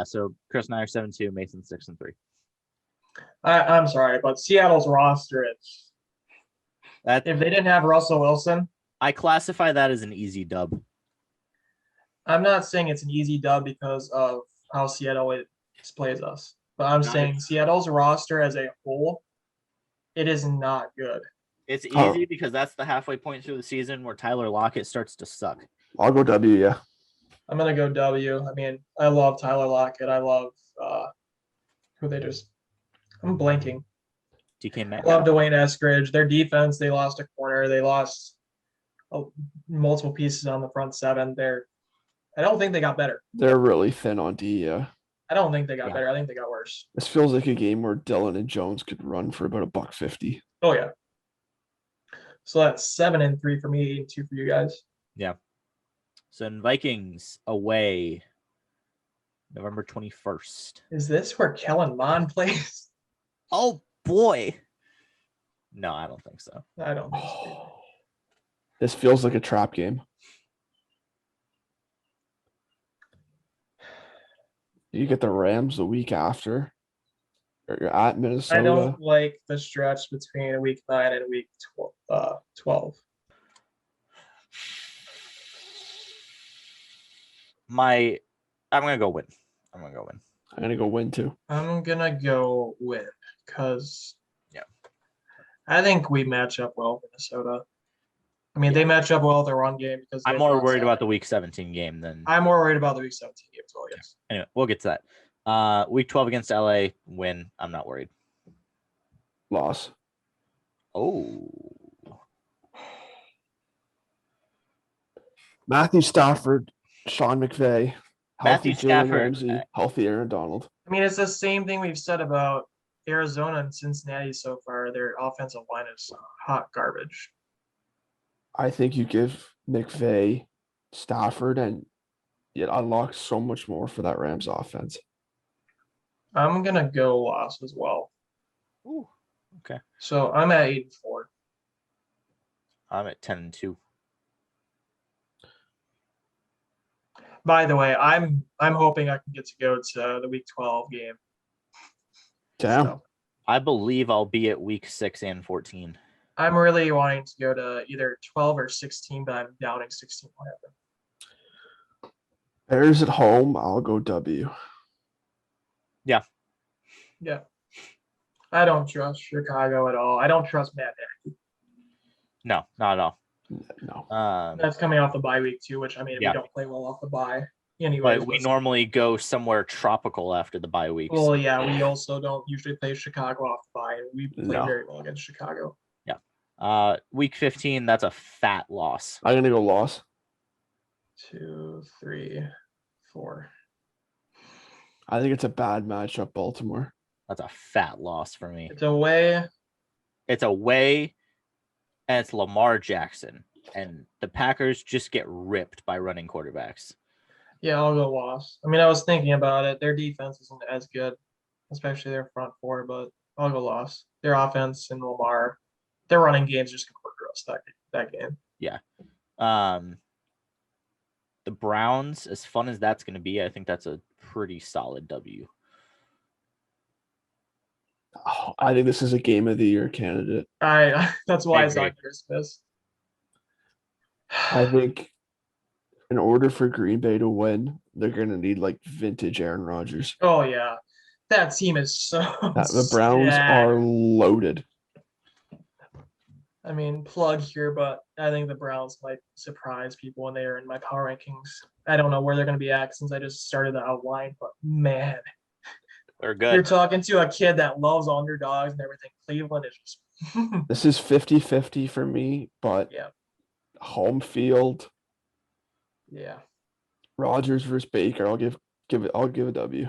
So Chris and I are 7-2, Mason 6-3. I'm sorry, but Seattle's roster if they didn't have Russell Wilson, I classify that as an easy dub. I'm not saying it's an easy dub because of how Seattle plays us, but I'm saying Seattle's roster as a whole It is not good. It's easy Oh. because that's the halfway point through the season where Tyler Lockett starts to suck. I'll go W. Yeah. I'm gonna go W. I mean, I love Tyler Lockett. I love who they just. I'm blanking. DK I Metcalf. love Dwayne Eskridge. Their defense, they lost a corner. They lost multiple pieces on the front seven. I don't think they got better. They're really thin on D. Yeah. I don't think they got Yeah. better. I think they got worse. This feels like a game where Dillon and Jones could run for about $150. Oh yeah. So that's 7-3 for me, 8-2 for you guys. Yeah. So in Vikings away, November 21st. Is this where Kellen Mond plays? Oh boy. No, I don't think so. I don't think so. This feels like a trap game. You get the Rams the week after. You're at Minnesota. I don't like the stretch between week 9 and week 12. I'm gonna go win. I'm gonna go win too. I'm gonna go win because Yeah. I think we match up well with Minnesota. I mean, they match up well with their run game because I'm more worried about the week 17 game than I'm more worried about the week 17 game as well. Yes. Anyway, we'll get to that. Week 12 against LA, win. I'm not worried. Loss. Oh. Matthew Stafford, Sean McVay, Matthew healthy Jalen Stafford, Ramsey, healthy Aaron Donald. I mean, it's the same thing we've said about Arizona and Cincinnati so far. Their offensive line is hot garbage. I think you give McVay, Stafford, and it unlocks so much more for that Rams offense. I'm gonna go loss as well. Ooh. Okay. So I'm at 8-4. I'm at 10-2. By the way, I'm hoping I can get to go to the week 12 game. Damn. So I believe I'll be at week 6 and 14. I'm really wanting to go to either 12 or 16, but I'm doubting 16 will happen. Bears at home, I'll go W. Yeah. I don't trust Chicago at all. I don't trust Matt Nagy. No, not at all. No. That's coming off the bye week too, which I mean, Yeah. we don't play well off the bye. Anyways, But we normally go somewhere tropical after the bye weeks. Well, yeah, we also don't usually play Chicago off the bye. We play No. very well against Chicago. Week 15, that's a fat loss. I'm gonna go loss. 2, 3, 4. I think it's a bad matchup, Baltimore. That's a fat loss for me. It's away. It's away, and it's Lamar Jackson. And the Packers just get ripped by running quarterbacks. Yeah, I'll go loss. I mean, I was thinking about it. Their defense isn't as good, especially their front four, but I'll go loss. Their offense and Lamar, their running game's just gonna work us that game. Yeah. The Browns, as fun as that's going to be, I think that's a pretty solid W. Oh, I think this is a game of the year candidate. That's why I it's not agree. Christmas. I think in order for Green Bay to win, they're gonna need like vintage Aaron Rodgers. Oh yeah, that team is so. The Browns stacked. are loaded. I mean, plug here, but I think the Browns might surprise people when they are in my power rankings. I don't know where they're going to be at since I just started the outline, but man, They're you're good. talking to a kid that loves underdogs and everything. Cleveland is just. This is 50-50 for me, but Yeah. home field, Yeah. Rodgers versus Baker. I'll give a W.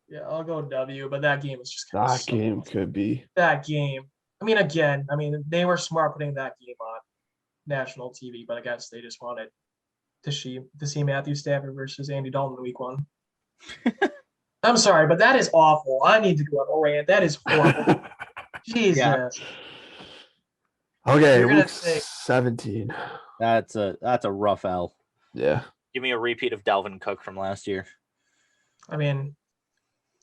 Yeah, I'll go W, but that game is just That game could be. That game. I mean, they were smart putting that game on national TV, but I guess they just wanted to see Matthew Stafford versus Andy Dalton in week 1. I'm sorry, but that is awful. I need to go on a rant. That is horrible. Jesus. Yeah. Okay, You're gonna week say- 17. That's a rough L. Yeah. Give me a repeat of Dalvin Cook from last year. I mean,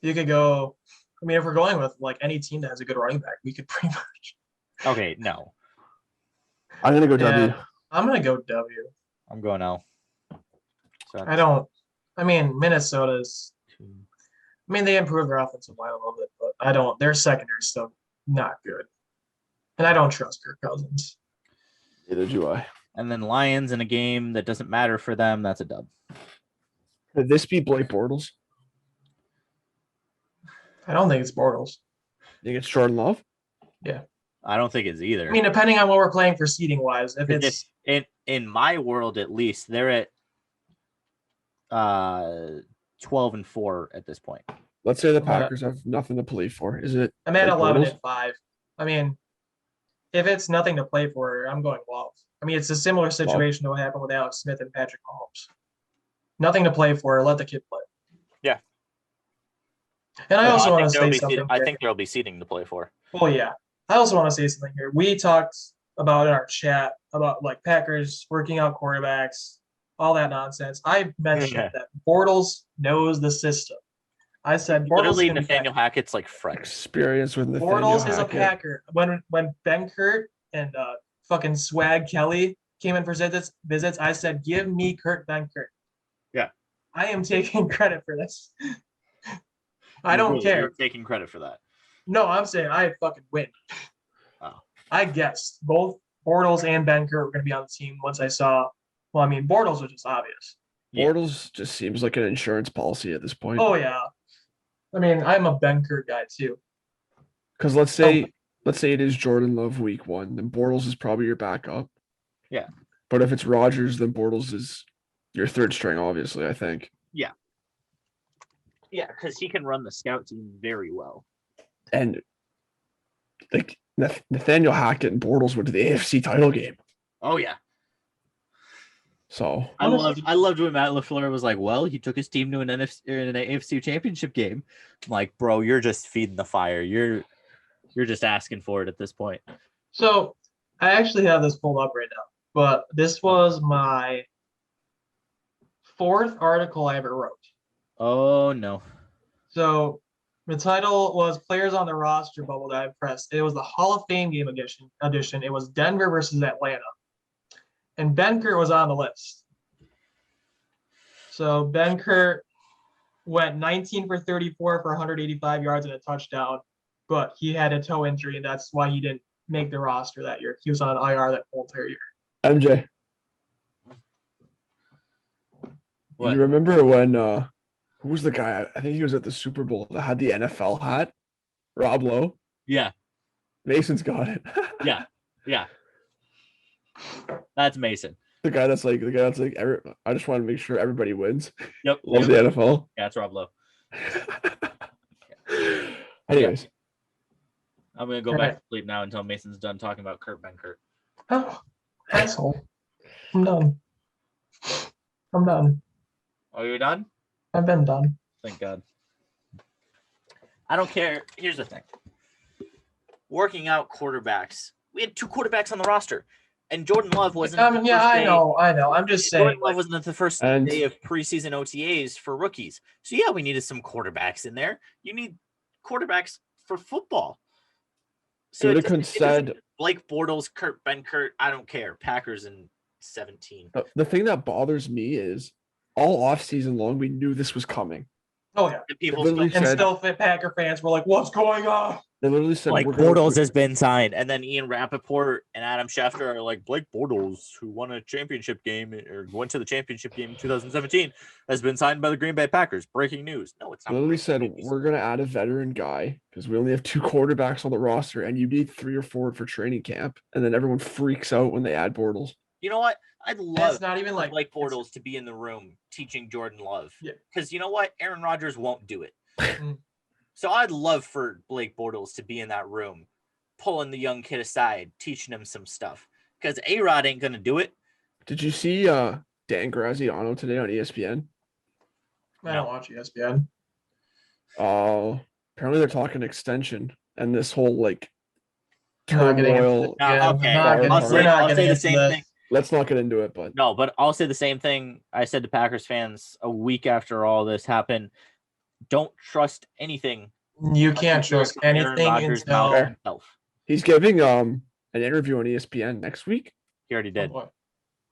you could go. I mean, if we're going with like any team that has a good running back, we could pretty much. Okay, no. I'm gonna go W. Yeah, I'm gonna go W. I'm going L. So I don't. I mean, Minnesota's. I mean, they improved their offensive line a little bit, but I don't. Their secondary is still not good. And I don't trust Kirk Cousins. Neither do I. And then Lions in a game that doesn't matter for them. That's a dub. Could this be Blake Bortles? I don't think it's Bortles. Think it's Jordan Love? Yeah. I don't think it's either. I mean, depending on what we're playing for seeding wise, if it's in my world at least, they're at 12-4 at this point. Let's say the Packers have nothing to play for. Is it? I'm at Blake 11-5. I mean, if it's nothing to play for, I'm going Love. I mean, it's a similar situation to what happened with Alex Smith and Patrick Mahomes. Nothing to play for. Let the kid play. Yeah. And I also want to say something. I think there'll be seating to play for. Well, yeah. I also want to say something here. We talked about in our chat about like Packers working out quarterbacks, all that nonsense. I mentioned that Bortles knows the system. I said Bortles literally Nathaniel Hackett's like fresh experience with Nathaniel Bortles Hackett. is a Packer. When Ben Kurt and fucking Swag Kelly came in for visits, I said, "Give me Kurt Benkert." Yeah, I am taking credit for this. I don't care. You're taking credit for that. No, I'm saying I fucking win. Oh. I guessed both Bortles and Benkert were going to be on the team once I saw. Well, I mean, Bortles was just obvious. Bortles just seems like an insurance policy at this point. Oh yeah. I mean, I'm a Benkert guy too. Because let's say it is Jordan Love week 1, then Bortles is probably your backup. Yeah. But if it's Rodgers, then Bortles is your third string, obviously, I think. Yeah. Yeah, because he can run the scout team very well. And like Nathaniel Hackett and Bortles went to the AFC title game. Oh yeah. So I loved when Matt LaFleur was like, well, he took his team to an AFC championship game. I'm like, bro, you're just feeding the fire. You're just asking for it at this point. So I actually have this pulled up right now, but this was my 4th article I ever wrote. Oh no. So the title was Players on the Roster Bubble that I pressed. It was the Hall of Fame game edition. It was Denver versus Atlanta. And Benkert was on the list. So Benkert went 19 for 34 for 185 yards and a touchdown, but he had a toe injury, and that's why he didn't make the roster that year. He was on IR that whole entire year. MJ. What? You remember when who was the guy? I think he was at the Super Bowl that had the NFL hat. Rob Lowe. Yeah. Mason's got it. Yeah. Yeah. That's Mason. The guy that's like I just want to make sure everybody wins. Yep. Loves the NFL. Yeah, it's Rob Lowe. Anyways. I'm gonna go back to sleep now until Mason's done talking about Kurt Benkert. Oh, asshole. I'm done. Oh, you're done? I've been done. Thank God. I don't care. Here's the thing. Working out quarterbacks. We had 2 quarterbacks on the roster. And Jordan Love wasn't. I know. I'm just saying. Jordan Love wasn't at the first day of preseason OTAs for rookies. So, yeah, we needed some quarterbacks in there. You need quarterbacks for football. So, it Blake Bortles, Kurt Benkert, I don't care. Packers in 17. The thing that bothers me is all offseason long, we knew this was coming. Oh, yeah. Still Packer fans were like, what's going on? They literally said, like, Bortles has been signed. And then Ian Rappaport and Adam Schefter are like, Blake Bortles, who won a championship game or went to the championship game in 2017, has been signed by the Green Bay Packers. Breaking news. No, it's not. They literally said, we're going to add a veteran guy because we only have 2 quarterbacks on the roster and you need 3 or 4 for training camp. And then everyone freaks out when they add Bortles. You know what? I'd love not even like Blake Bortles to be in the room teaching Jordan Love. Yeah. Because you know what? Aaron Rodgers won't do it. So I'd love for Blake Bortles to be in that room, pulling the young kid aside, teaching him some stuff. Because A-Rod ain't going to do it. Did you see Dan Graziano today on ESPN? I don't watch ESPN. Apparently they're talking extension and this whole like turmoil. I'll say the same thing. Let's not get into it, but I'll say the same thing I said to Packers fans a week after all this happened. Don't trust anything. You can't trust anything until he's giving an interview on ESPN next week. He already did. Oh,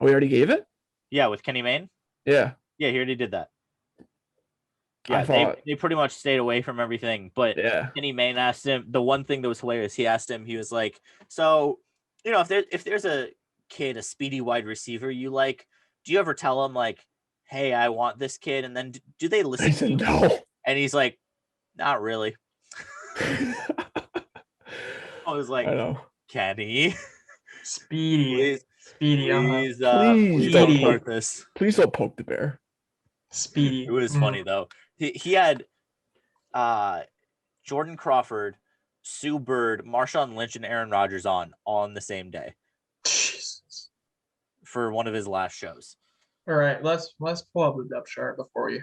he already gave it? Yeah, with Kenny Mayne? Yeah. Yeah, he already did that. Yeah, thought, they pretty much stayed away from everything. But yeah, Kenny Mayne asked him, the one thing that was hilarious, he asked him, he was like, so, if there's a kid, a speedy wide receiver you like, do you ever tell him like, hey, I want this kid? And then do they listen I to you? said no. And he's like, not really. I was like, I know. Kenny, Speedy. please, Speedy. please, Please please don't Speedy. start this. Please don't poke the bear. Speedy. It was funny though. He had Jordan Crawford, Sue Bird, Marshawn Lynch, and Aaron Rodgers on the same day Jesus. for one of his last shows. All right, let's pull up the depth chart before you.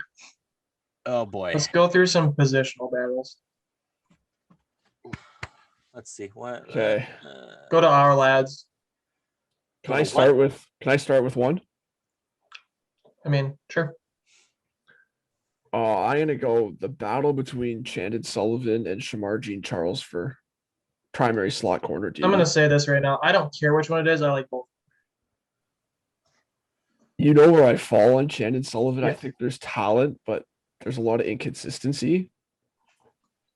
Oh boy. Let's go through some positional battles. Let's see what. Okay. Go to our lads. Can I start with one? I mean, sure. I'm gonna go the battle between Chandon Sullivan and Shamar Jean Charles for primary slot corner duty. I'm gonna say this right now. I don't care which one it is. I like both. You know where I fall on Chandon Sullivan. I Yeah. think there's talent, but there's a lot of inconsistency.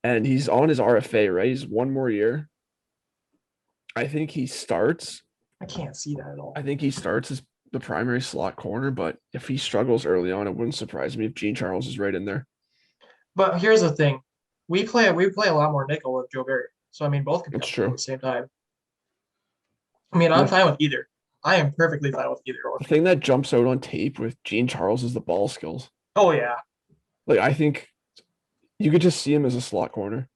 And he's on his RFA, right? He's one more year. I think he starts. I can't see that at all. I think he starts as the primary slot corner, but if he struggles early on, it wouldn't surprise me if Jean Charles is right in there. But here's the thing. We play a lot more nickel with Joe Barry. So I mean both can It's come true. at the same time. I mean, I'm fine with either. I am perfectly fine with either or. The thing that jumps out on tape with Jean Charles is the ball skills. Oh yeah. Like, I think you could just see him as a slot corner.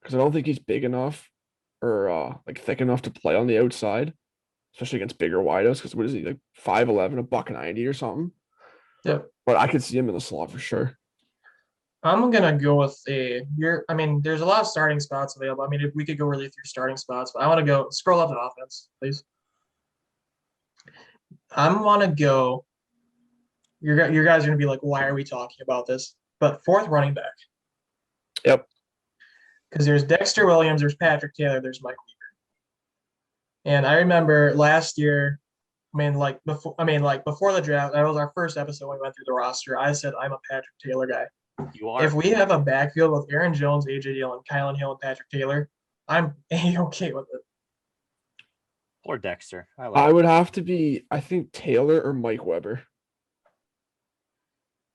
Because I don't think he's big enough or like thick enough to play on the outside, especially against bigger wideouts. Because what is he, like 5'11", $190 or something? Yep. But I could see him in the slot for sure. I'm gonna go with I mean, there's a lot of starting spots available. I mean, if we could go really through starting spots, but I want to go scroll up to offense, please. I'm wanna go. Your guys are gonna be like, why are we talking about this? But fourth running back. Yep. Because there's Dexter Williams, there's Patrick Taylor, there's Mike Weaver. And I remember last year, before the draft, that was our first episode when we went through the roster. I said I'm a Patrick Taylor guy. You are. If we have a backfield with Aaron Jones, AJ Dillon, Kylan Hill, and Patrick Taylor, I'm okay with it. Or Dexter. I would have to be, I think, Taylor or Mike Weber.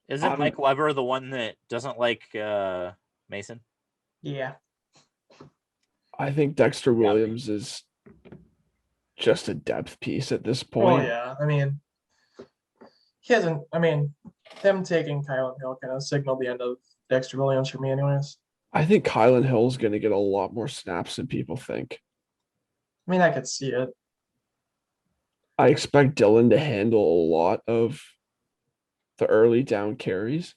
Isn't Mike Weber the one that doesn't like Mason? Yeah. I think Dexter Williams is just a depth piece at this point. Oh yeah. I mean, he hasn't. I mean, them taking Kylan Hill kind of signaled the end of Dexter Williams for me, anyways. I think Kylan Hill's going to get a lot more snaps than people think. I mean, I could see it. I expect Dylan to handle a lot of the early down carries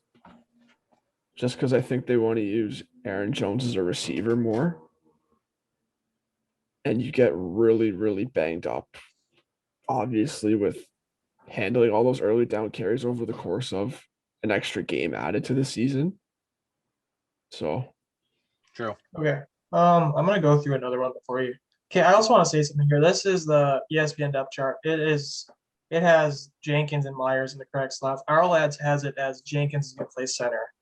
just because I think they want to use Aaron Jones as a receiver more. And you get really, really banged up, obviously, with handling all those early down carries over the course of an extra game added to the season. So. True. Okay. I'm gonna go through another one before you. Okay, I also want to say something here. This is the ESPN depth chart. It has Jenkins and Myers in the correct slots. Our lads has it as Jenkins is gonna play center.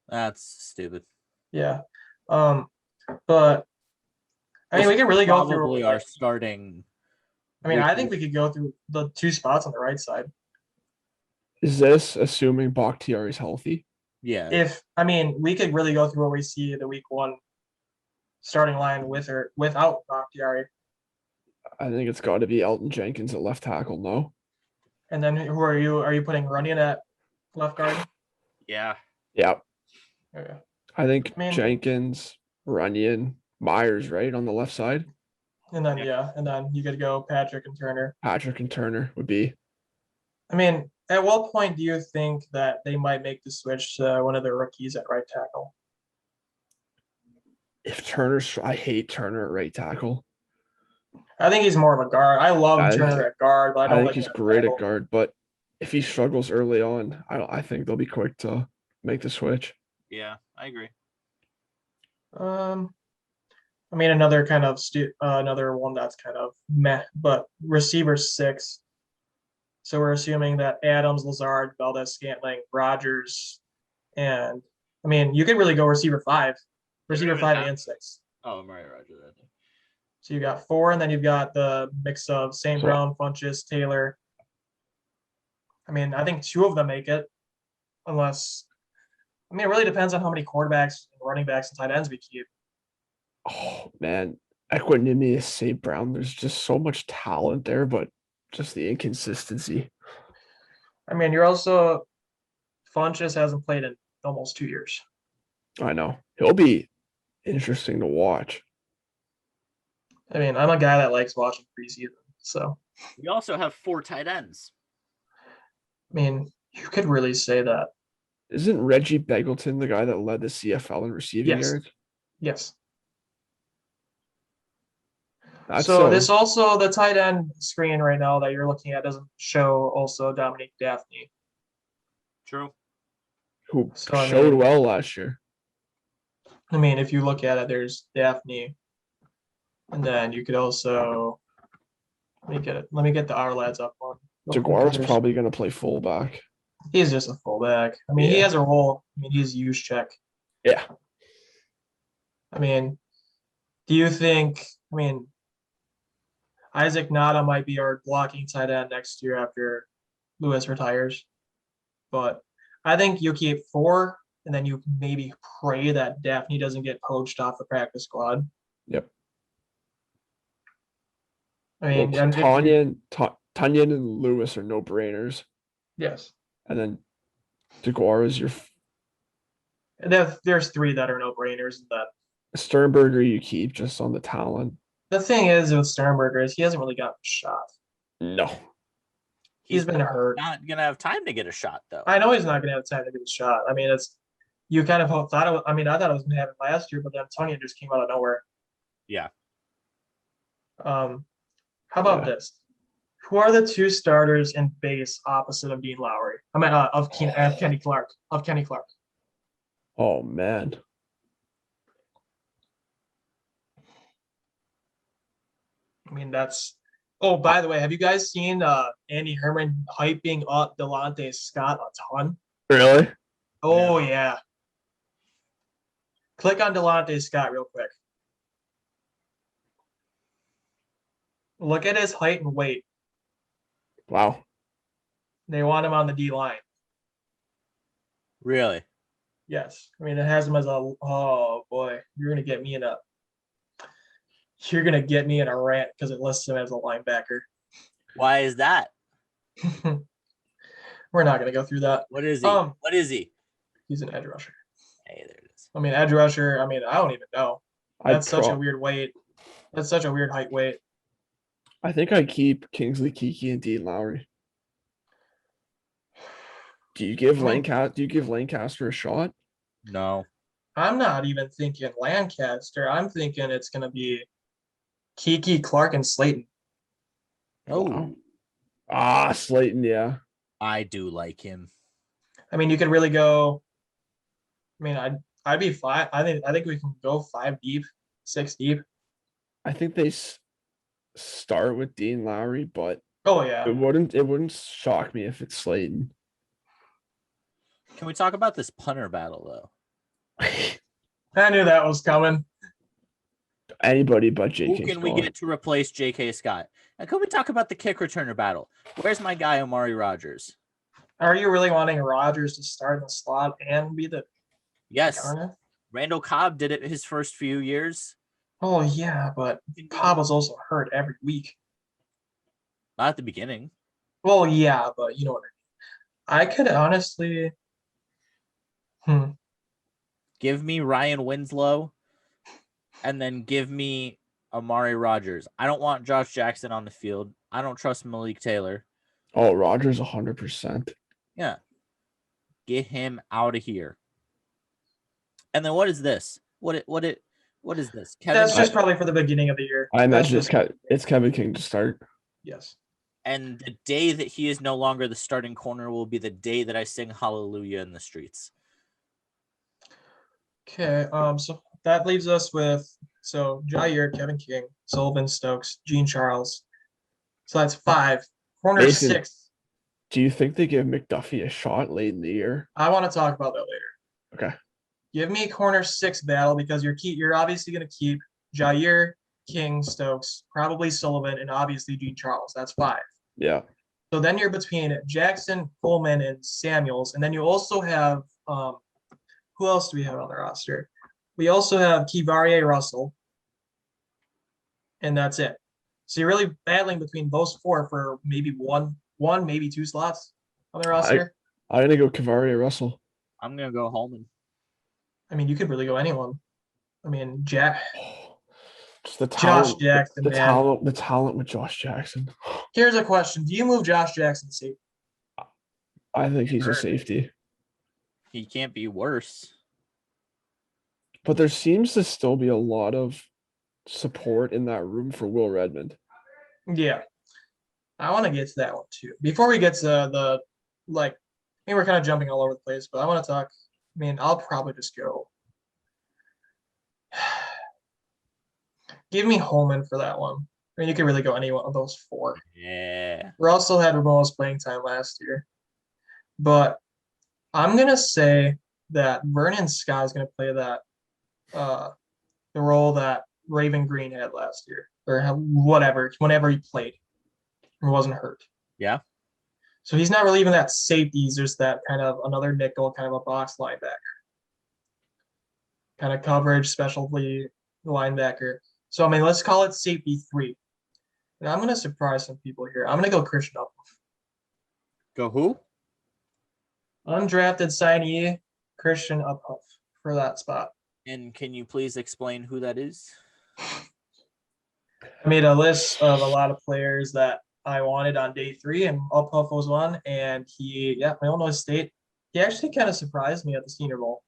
That's stupid. Yeah. But I mean, we could really go through. Probably our starting. I mean, I think we could go through the two spots on the right side. Is this assuming Bakhtiari is healthy? Yeah. We could really go through what we see the week one starting line with or without Bakhtiari. I think it's got to be Elton Jenkins at left tackle, no? And then who are you? Are you putting Runyon at left guard? Yeah. Yeah. Okay. I think Jenkins, Runyon, Myers, right, on the left side. And then and then you could go Patrick and Turner. Patrick and Turner would be. I mean, at what point do you think that they might make the switch to one of their rookies at right tackle? I hate Turner at right tackle. I think he's more of a guard. I love Turner at guard, but I don't think he's great at guard. But if he struggles early on, I think they'll be quick to make the switch. Yeah, I agree. I mean, another kind of another one that's kind of meh, but receiver 6. So we're assuming that Adams, Lazard, Valdez-Scantling, Rogers, and I mean, you could really go receiver 5 and 6. Oh, Amari Rogers, I think. So you got 4, and then you've got the mix of St. Brown, Funchess, Taylor. I mean, I think 2 of them make it, unless I mean, it really depends on how many quarterbacks, running backs, and tight ends we keep. Oh man, Equanimous, St. Brown. There's just so much talent there, but just the inconsistency. I mean, you're also Funchess hasn't played in almost 2 years. I know he'll be interesting to watch. I mean, I'm a guy that likes watching preseason, so We also have 4 tight ends. I mean, you could really say that. Isn't Reggie Begelton the guy that led the CFL in receiving yards? Yes. That's So this also, the tight end screen right now that you're looking at doesn't show also Dominique Daphne. True. Who So, I showed mean- well last year. I mean, if you look at it, there's Daphne, and then you could also let me get the our lads up on. Jaguar's probably going to play fullback. He's just a fullback. I mean, he Yeah. has a role. I mean, he's use check. Yeah. I mean, do you think? I mean, Isaac Nada might be our blocking tight end next year after Lewis retires, but I think you keep 4, and then you maybe pray that Daphne doesn't get poached off the practice squad. Yep. I mean, Well, and if you- Tunyon and Lewis are no brainers, yes, and then Jaguar is your there's 3 that are no brainers. That Sternberger. You keep just on the talent. the thing is with Sternberger is he hasn't really gotten a shot. No. He's been hurt. Not gonna have time to get a shot though. I know he's not going to have time to get a shot. I mean, you kind of thought I thought it was going to happen last year, but then Tunyon just came out of nowhere. Yeah. How about this? Who are the 2 starters in base opposite of Dean Lowry? I mean, of Kenny Clark. Oh man. I mean, that's. Oh, by the way, have you guys seen Andy Herman hyping up Delonte Scott a ton? Really? Oh yeah. Click on Delonte Scott real quick. Look at his height and weight. Wow. They want him on the D line. Really? Yes. I mean, it has him as a. Oh boy, you're gonna get me in a. You're gonna get me in a rant because it lists him as a linebacker. Why is that? We're not gonna go through that. What is he? What is he? He's an edge rusher. Hey, there it is. I mean, edge rusher. I mean, I don't even know. That's such a weird weight. That's such a weird height weight. I think I keep Kingsley Kiki and Dean Lowry. Do you give Lancaster a shot? No. I'm not even thinking Lancaster. I'm thinking it's gonna be Kiki, Clark, and Slayton. Oh, wow. Slayton, yeah. I do like him. I mean, you could really go. I mean, I'd be 5. I think we can go 5 deep, 6 deep. I think they start with Dean Lowry, but Oh yeah. it wouldn't shock me if it's Slayton. Can we talk about this punter battle though? I knew that was coming. Anybody but J.K. Who can we get to replace J.K. Scott? And can we talk about the kick returner battle? Where's my guy Amari Rogers? Are you really wanting Rogers to start in the slot and be the Yes. returner? Randall Cobb did it his first few years. Oh yeah, but Cobb was also hurt every week. Not at the beginning. Well, yeah, but you know what I mean. I could honestly. Give me Ryan Winslow, and then give me Amari Rogers. I don't want Josh Jackson on the field. I don't trust Malik Taylor. Oh, Rogers 100%. Yeah. Get him out of here. And then what is this? What is this? That's just probably for the beginning of the year. I imagine it's Kevin King to start. Yes. And the day that he is no longer the starting corner will be the day that I sing hallelujah in the streets. Okay. So that leaves us with Jair, Kevin King, Sullivan Stokes, Gene Charles. So that's 5. Corner Mason. 6. Do you think they give McDuffie a shot late in the year? I want to talk about that later. Okay. Give me corner 6 battle because you're obviously going to keep Jair, King, Stokes, probably Sullivan, and obviously Gene Charles. That's 5. Yeah. So then you're between Jackson, Coleman, and Samuels, and then you also have who else do we have on the roster? We also have Kivarie Russell, and that's it. So you're really battling between those 4 for maybe one, maybe 2 slots on the roster. I'm gonna go Kavaria Russell. I'm gonna go Holman. I mean, you could really go anyone. I mean, Jack. Just the Josh talent, Jackson, the man. talent with Josh Jackson. Here's a question: do you move Josh Jackson to safety? I think he's a Hurt. safety. He can't be worse. But there seems to still be a lot of support in that room for Will Redmond. Yeah, I want to get to that one too. Before we get to the I mean, we're kind of jumping all over the place, but I want to talk. I mean, I'll probably just go. Give me Holman for that one. I mean, you could really go any one of those 4. Yeah. Russell had the most playing time last year, but I'm gonna say that Vernon Scott is gonna play that the role that Raven Green had last year, or whenever he played and wasn't hurt. Yeah. So he's not really even that safety. He's just that kind of another nickel, kind of a box linebacker, kind of coverage, specialty linebacker. So I mean, let's call it safety 3. And I'm gonna surprise some people here. I'm gonna go Christian Uphoff. Go who? Undrafted signee Christian Uphoff for that spot. And can you please explain who that is? I made a list of a lot of players that I wanted on day 3, and Uphoff was one. And Illinois State. He actually kind of surprised me at the Senior Bowl.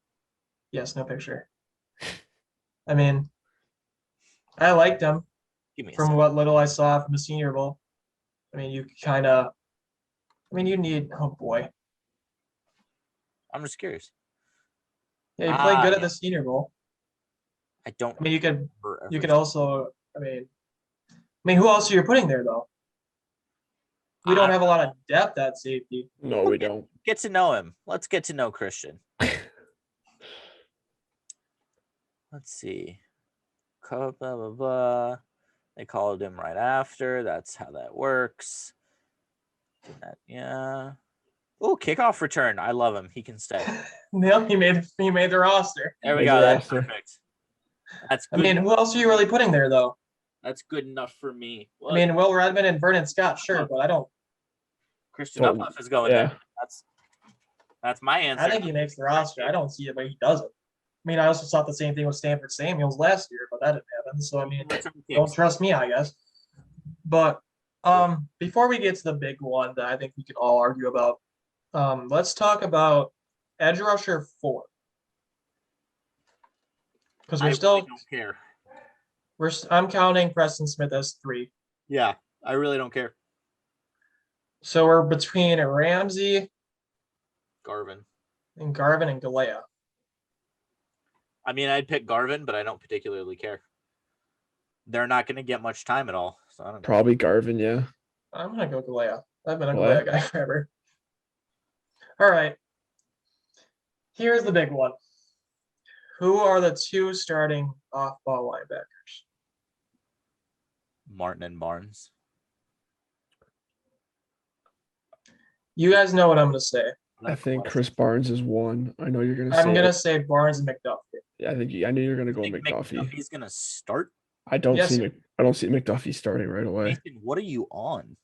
Yes, no picture. I mean, I liked him from what little I saw from the Senior Bowl. I mean, you need. Oh boy. I'm just curious. Yeah, he played good at the Senior Bowl. I don't. I mean, you could also. I mean, who else are you putting there though? We don't have a lot of depth at safety. No, we don't. Get to know him. Let's get to know Christian. Let's see. Blah, blah, blah. They called him right after. That's how that works. Yeah. Oh, kickoff return. I love him. He can stay. No, he made the roster. There we go. That's perfect. That's good. I mean, who else are you really putting there though? That's good enough for me. I mean, Will Redmond and Vernon Scott, sure, but I don't. Christian Uphoff is going there. That's my answer. I think he makes the roster. I don't see it, but he doesn't. I mean, I also thought the same thing with Stanford Samuels last year, but that didn't happen. So I mean, don't trust me, I guess. But before we get to the big one that I think we can all argue about, let's talk about edge rusher 4. Because we're still don't care. I'm counting Preston Smith as 3. Yeah, I really don't care. So we're between Ramsey, Garvin, and Galea. I mean, I'd pick Garvin, but I don't particularly care. They're not going to get much time at all. So I don't Probably Garvin, yeah. I'm going to go Galea. I've been a Galea guy forever. All right. Here's the big one. Who are the 2 starting off-ball linebackers? Martin and Barnes. You guys know what I'm going to say. I think Chris Barnes is 1. I know you're going to say. I'm going to say Barnes and McDuffie. Yeah, I knew you're going to go McDuffie. McDuffie's going to start? I don't see McDuffie starting right away. Nathan, what are you on?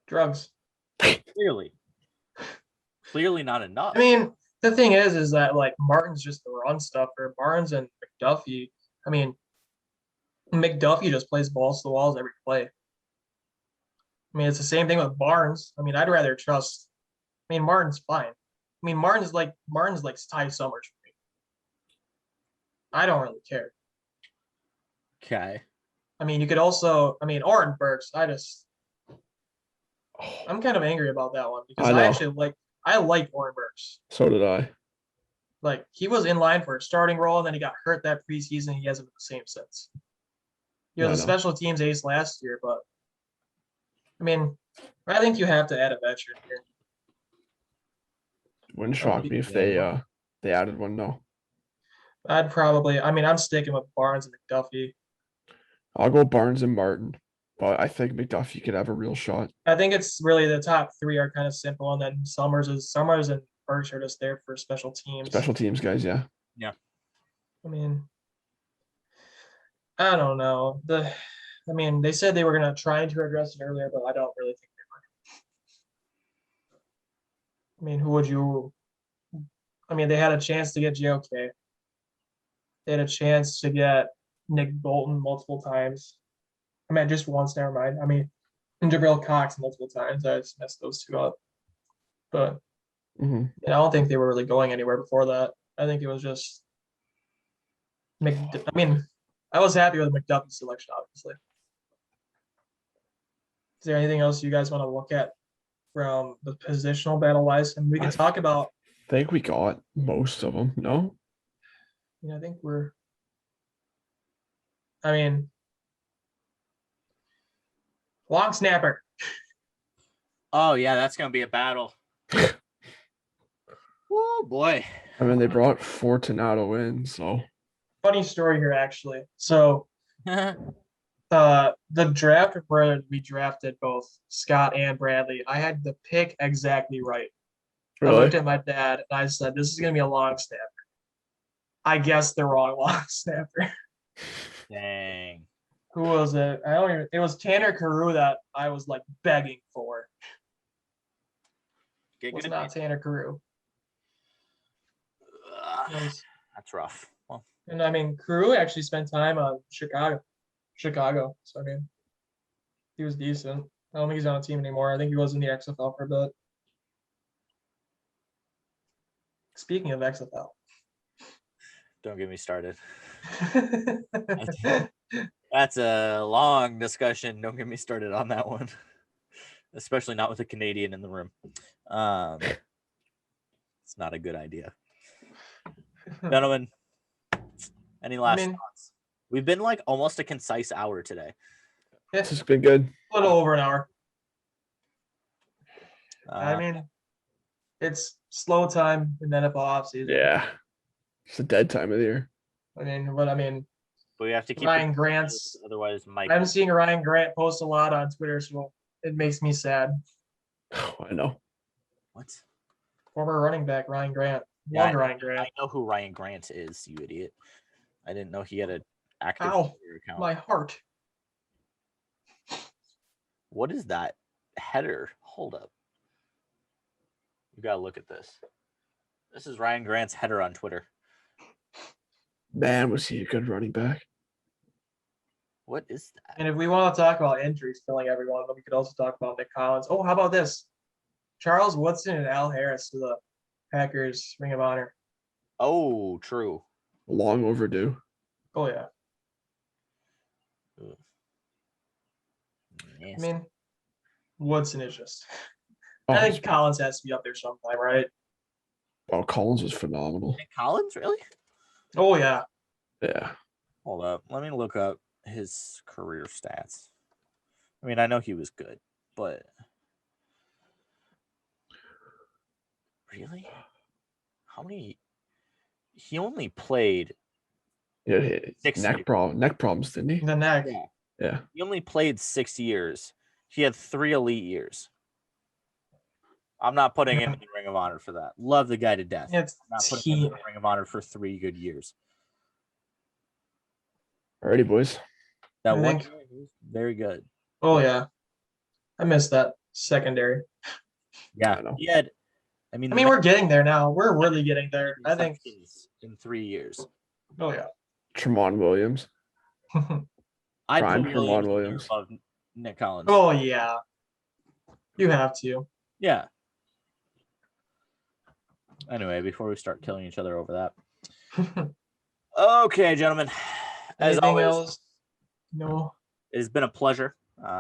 Drugs. Clearly not enough. I mean, the thing is that like Martin's just the run stuffer. Barnes and McDuffie. I mean, McDuffie just plays balls to the walls every play. I mean, it's the same thing with Barnes. I mean, I'd rather trust. I mean, Martin's fine. I mean, Martin's like Ty Summers for me. I don't really care. Okay. I mean, you could also. I mean, Oren Burks. I'm kind of angry about that one because I like Oren Burks. So did I. Like, he was in line for a starting role, and then he got hurt that preseason. He hasn't been the same since. He was a special teams ace last year, but I mean, I think you have to add a veteran here. Wouldn't Oh, shock me if they added one. No, I'd probably. I mean, I'm sticking with Barnes and McDuffie. I'll go Barnes and Martin, but I think McDuffie could have a real shot. I think it's really the top three are kind of simple, and then Summers and Burks are just there for special teams. Special teams guys, yeah. Yeah. I mean, I don't know. They said they were gonna try to address it earlier, but I don't really think they were. I mean, who would you? I mean, they had a chance to get JOK. They had a chance to get Nick Bolton multiple times. I mean, just once. Never mind. I mean, and Jabril Cox multiple times. I just messed those two up. But Mhm. I don't think they were really going anywhere before that. I think it was just I mean, I was happy with McDuffie's selection, obviously. Is there anything else you guys want to look at from the positional battle wise? And we can talk about. I think we got most of them. No, I think we're. I mean, long snapper. Oh yeah, that's gonna be a battle. Oh boy. I mean they brought Fortunato in, so Funny story here, actually. So the draft where we drafted both Scott and Bradley, I had the pick exactly right. I looked at my dad and I said, "This is gonna be a long snapper." I guessed the wrong long snapper. Dang. Who was it? I don't even. It was Tanner Carew that I was like begging for. It was not Tanner Carew. That's rough. Well, and I mean, Carew actually spent time on Chicago. So I mean, he was decent. I don't think he's on a team anymore. I think he was in the XFL for a bit. Speaking of XFL, don't get me started. That's a long discussion. Don't get me started on that one, especially not with a Canadian in the room. It's not a good idea. Gentlemen, any last thoughts? We've been like almost a concise hour today. This has been good. A little over an hour. I mean, it's slow time in the NFL offseason. Yeah. It's a dead time of the year. But we have to keep Ryan Grant's. Otherwise, Mike. I'm seeing Ryan Grant post a lot on Twitter, so it makes me sad. Oh, I know. What? Former running back Ryan Grant. Love Ryan Grant. I know who Ryan Grant is, you idiot. I didn't know he had an active Twitter account. My heart. What is that header? Hold up. You gotta look at this. This is Ryan Grant's header on Twitter. Man, was he a good running back? What is that? And if we want to talk about injuries killing everyone, then we could also talk about Nick Collins. Oh, how about this? Charles Woodson and Al Harris to the Packers Ring of Honor. Oh, true. Long overdue. Oh, yeah. Nasty. I mean, Woodson is just. I think Collins has to be up there sometime, right? Oh, Collins was phenomenal. Nick Collins, really? Oh, yeah. Yeah. Hold up. Let me look up his career stats. I mean, I know he was good, but really? How many? He only played. Yeah, neck problems, didn't he? The neck. Yeah. He only played 6 years. He had 3 elite years. I'm not putting him in the Ring of Honor for that. Love the guy to death. I'm not putting him in the Ring of Honor for 3 good years. Alrighty, boys. That one year, he was very good. Oh, yeah. I missed that secondary. Yeah. He had. I mean, we're getting there now. We're really getting there. I think in 3 years. Oh, yeah. Tremont Williams. I'd Prime put Tremont Williams above Nick Collins. Oh, yeah. You have to. Yeah. Anyway, before we start killing each other over that. Okay, gentlemen. As Anything always, else? No. It has been a pleasure.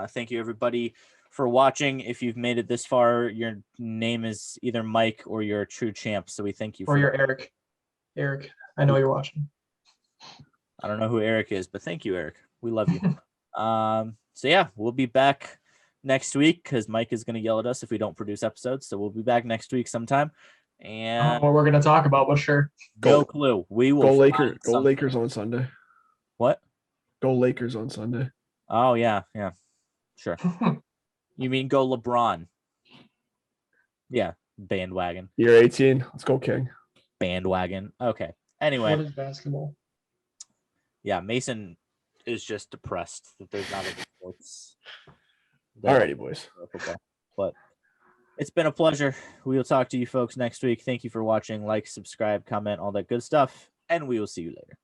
Thank you, everybody, for watching. If you've made it this far, your name is either Mike or you're a true champ. So we thank you. Or you're Eric. Eric, I know you're watching. I don't know who Eric is, but thank you, Eric. We love you. So yeah, we'll be back next week because Mike is going to yell at us if we don't produce episodes. So we'll be back next week sometime. And what we're gonna talk about, but sure. no Go. clue. We will Go find Lakers. Go something. Lakers on Sunday. What? Go Lakers on Sunday. Oh yeah, sure. You mean go LeBron? Yeah, bandwagon. Year 18. Let's go, King. Bandwagon. Okay. Anyway, What is basketball? yeah, Mason is just depressed that there's not any sports. Alrighty, boys. Football. But it's been a pleasure. We will talk to you folks next week. Thank you for watching. Like, subscribe, comment, all that good stuff, and we will see you later.